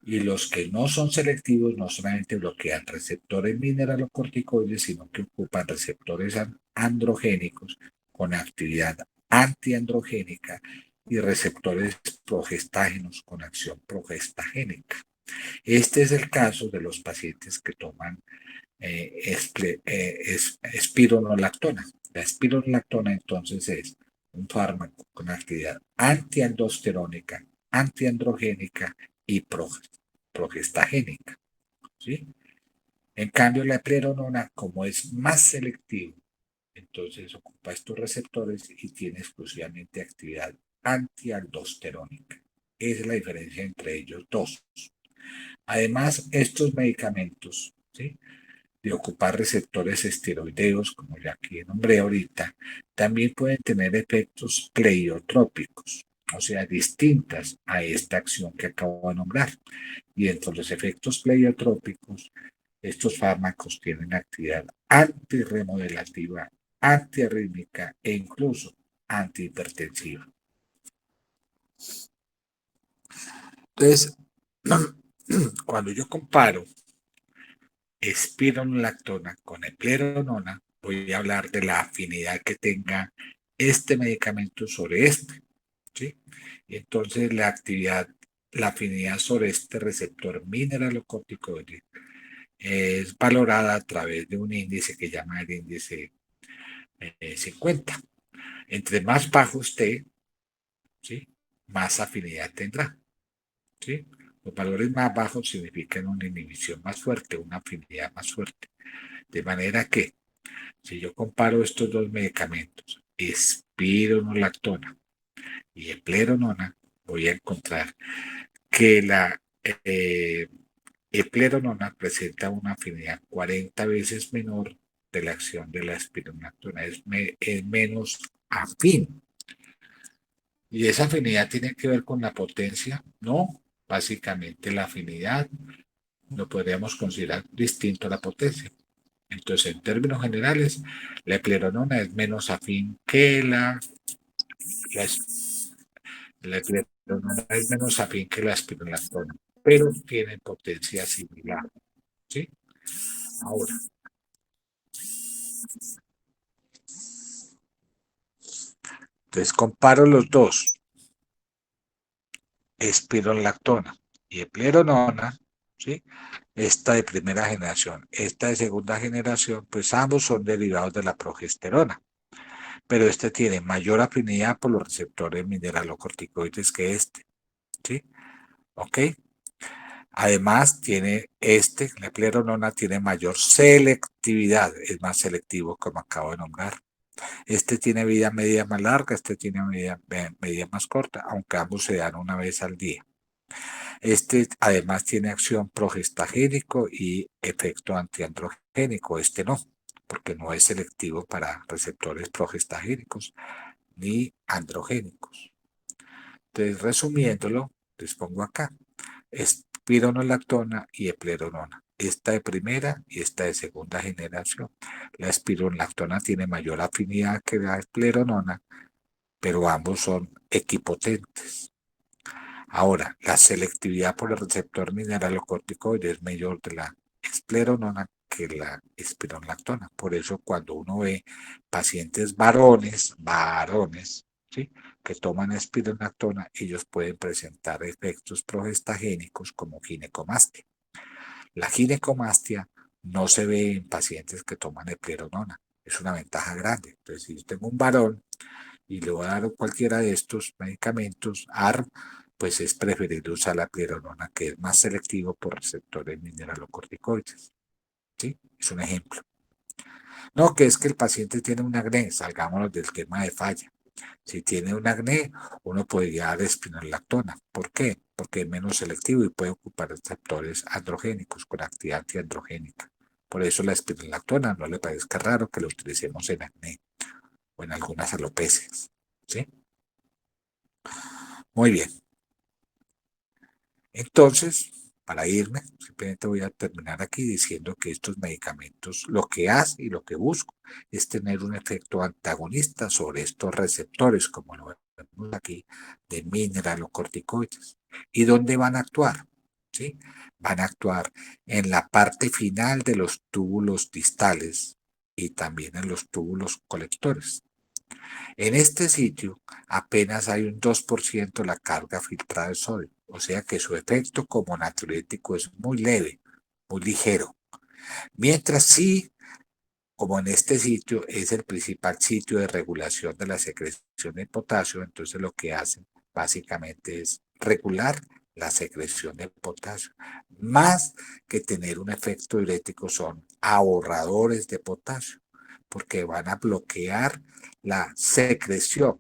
Y los que no son selectivos no solamente bloquean receptores mineralocorticoides, sino que ocupan receptores androgénicos con actividad antiandrogénica y receptores progestágenos con acción progestagénica. Este es el caso de los pacientes que toman espironolactona. La espironolactona entonces es un fármaco con actividad antialdosterónica, antiandrogénica y progestagénica, ¿sí? En cambio, la epleronona, como es más selectivo, entonces ocupa estos receptores y tiene exclusivamente actividad antialdosterónica. Esa es la diferencia entre ellos dos. Además, estos medicamentos, ¿sí?, de ocupar receptores esteroideos, como ya aquí nombré ahorita, también pueden tener efectos pleiotrópicos, o sea, distintas a esta acción que acabo de nombrar. Y dentro de los efectos pleiotrópicos, estos fármacos tienen actividad antirremodelativa, antiarrítmica e incluso antihipertensiva. Entonces, cuando yo comparo espironolactona con epleronona, voy a hablar de la afinidad que tenga este medicamento sobre este, ¿sí? Y entonces la afinidad sobre este receptor mineralocorticoide es valorada a través de un índice que llama el índice 50. Entre más bajo esté, ¿sí?, más afinidad tendrá, ¿sí? Los valores más bajos significan una inhibición más fuerte, una afinidad más fuerte. De manera que, si yo comparo estos dos medicamentos, espironolactona y epleronona, voy a encontrar que la epleronona presenta una afinidad 40 veces menor de la acción de la espironolactona, es menos afín. ¿Y esa afinidad tiene que ver con la potencia? No, básicamente la afinidad lo podríamos considerar distinto a la potencia. Entonces, en términos generales, la epleronona es menos afín que la epleronona es menos afín que la espironolactona, pero tienen potencia similar, ¿sí? Ahora, entonces comparo los dos, espironolactona y epleronona, ¿sí? Esta de primera generación, esta de segunda generación, pues ambos son derivados de la progesterona, pero este tiene mayor afinidad por los receptores mineralocorticoides que este, ¿sí? ¿Ok? Además, la epleronona tiene mayor selectividad, es más selectivo como acabo de nombrar. Este tiene vida media más larga, este tiene media más corta, aunque ambos se dan una vez al día. Este además tiene acción progestagénico y efecto antiandrogénico. Este no, porque no es selectivo para receptores progestagénicos ni androgénicos. Entonces, resumiéndolo, les pongo acá, espironolactona y epleronona. Esta de primera y esta de segunda generación. La espironolactona tiene mayor afinidad que la epleronona, pero ambos son equipotentes. Ahora, la selectividad por el receptor mineralocorticoide es mayor de la espleronona que la espironolactona. Por eso cuando uno ve pacientes varones, ¿sí?, que toman espironolactona, ellos pueden presentar efectos progestagénicos como ginecomastia. La ginecomastia no se ve en pacientes que toman epleronona. Es una ventaja grande. Entonces, si yo tengo un varón y le voy a dar cualquiera de estos medicamentos, ARM, pues es preferible usar la epleronona, que es más selectivo por receptores mineralocorticoides. ¿Sí? Es un ejemplo. No, que es que el paciente tiene un acné, salgámonos del tema de falla. Si tiene un acné, uno podría dar espironolactona. ¿Por qué? Porque es menos selectivo y puede ocupar receptores androgénicos con actividad antiandrogénica. Por eso la espironolactona no le parezca raro que lo utilicemos en acné o en algunas alopecias. ¿Sí? Muy bien. Entonces, para irme, simplemente voy a terminar aquí diciendo que estos medicamentos lo que hacen y lo que busco es tener un efecto antagonista sobre estos receptores, como lo vemos aquí, de mineralocorticoides. ¿Y dónde van a actuar? ¿Sí? Van a actuar en la parte final de los túbulos distales y también en los túbulos colectores. En este sitio apenas hay un 2% de la carga filtrada de sodio, o sea que su efecto como natriurético es muy leve, muy ligero. Mientras sí, como en este sitio es el principal sitio de regulación de la secreción de potasio, entonces lo que hacen básicamente es regular la secreción de potasio. Más que tener un efecto diurético, son ahorradores de potasio, porque van a bloquear la secreción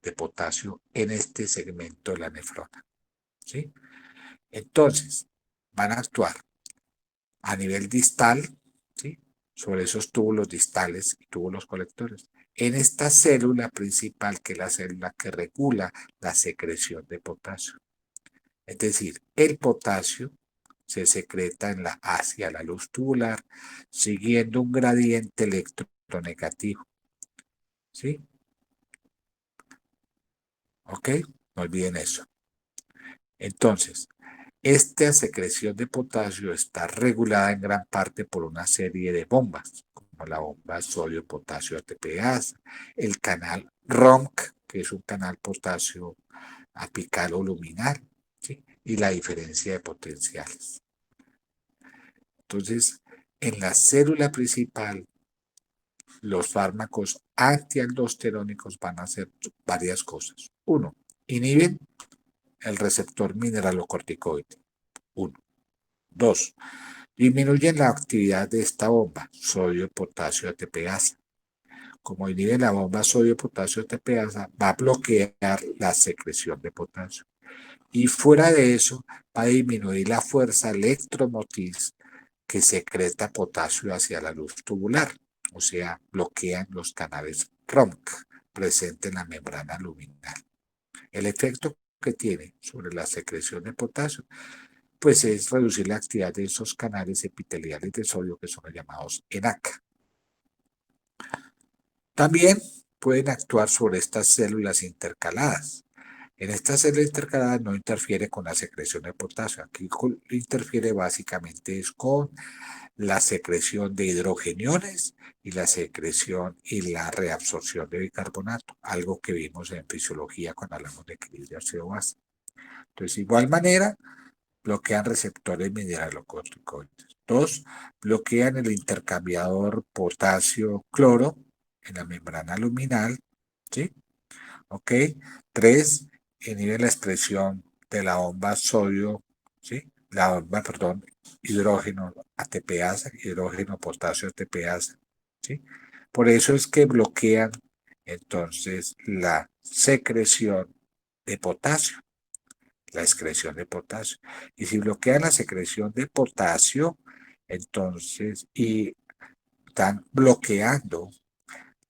de potasio en este segmento de la nefrona. ¿Sí? Entonces, van a actuar a nivel distal, ¿sí?, sobre esos túbulos distales y túbulos colectores, en esta célula principal, que es la célula que regula la secreción de potasio. Es decir, el potasio se secreta hacia la luz tubular siguiendo un gradiente electronegativo. ¿Sí? ¿Ok? No olviden eso. Entonces, esta secreción de potasio está regulada en gran parte por una serie de bombas, como la bomba sodio-potasio ATPase, el canal ROMC, que es un canal potasio apical o luminal, ¿sí?, y la diferencia de potenciales. Entonces, en la célula principal, los fármacos antialdosterónicos van a hacer varias cosas. Uno, inhiben el receptor mineralocorticoide. 1. 2. Disminuyen la actividad de esta bomba, sodio-potasio ATPase. Como inhibe la bomba sodio-potasio ATPase, va a bloquear la secreción de potasio. Y fuera de eso, va a disminuir la fuerza electromotriz que secreta potasio hacia la luz tubular. O sea, bloquean los canales ROMC presentes en la membrana luminal. El efecto que tiene sobre la secreción de potasio, pues es reducir la actividad de esos canales epiteliales de sodio, que son los llamados ENaC. También pueden actuar sobre estas células intercaladas. En estas células intercaladas no interfiere con la secreción de potasio. Aquí interfiere básicamente es con la secreción de hidrogeniones y la secreción y la reabsorción de bicarbonato, algo que vimos en fisiología cuando hablamos de equilibrio ácido-base. Entonces, de igual manera, bloquean receptores mineralocorticoides. 2. Bloquean el intercambiador potasio-cloro en la membrana luminal. ¿Sí? ¿Ok? 3. Inhiben la expresión de la bomba sodio, ¿sí?, la bomba, perdón, hidrógeno ATPase, hidrógeno potasio ATPase. ¿Sí? Por eso es que bloquean entonces la secreción de potasio. la excreción de potasio. Y si bloquean la secreción de potasio, entonces, y están bloqueando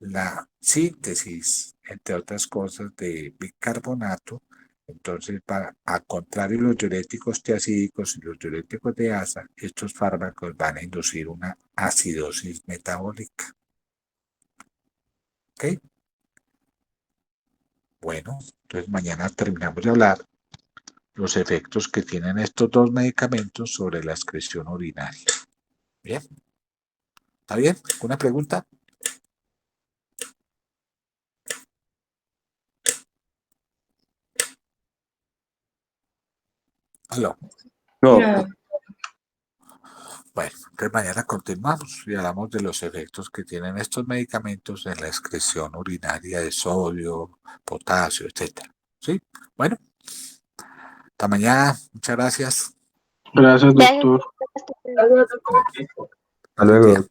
la síntesis, entre otras cosas, de bicarbonato, entonces, al contrario de los diuréticos tiacídicos y los diuréticos de asa, estos fármacos van a inducir una acidosis metabólica. ¿Ok? Bueno, entonces mañana terminamos de hablar los efectos que tienen estos dos medicamentos sobre la excreción urinaria. ¿Bien? ¿Está bien? ¿Alguna pregunta? ¿Aló? No, Bueno, entonces mañana continuamos y hablamos de los efectos que tienen estos medicamentos en la excreción urinaria de sodio, potasio, etcétera. ¿Sí? Bueno, hasta mañana. Muchas gracias. Gracias, Gracias. doctor. hasta luego. Buen día.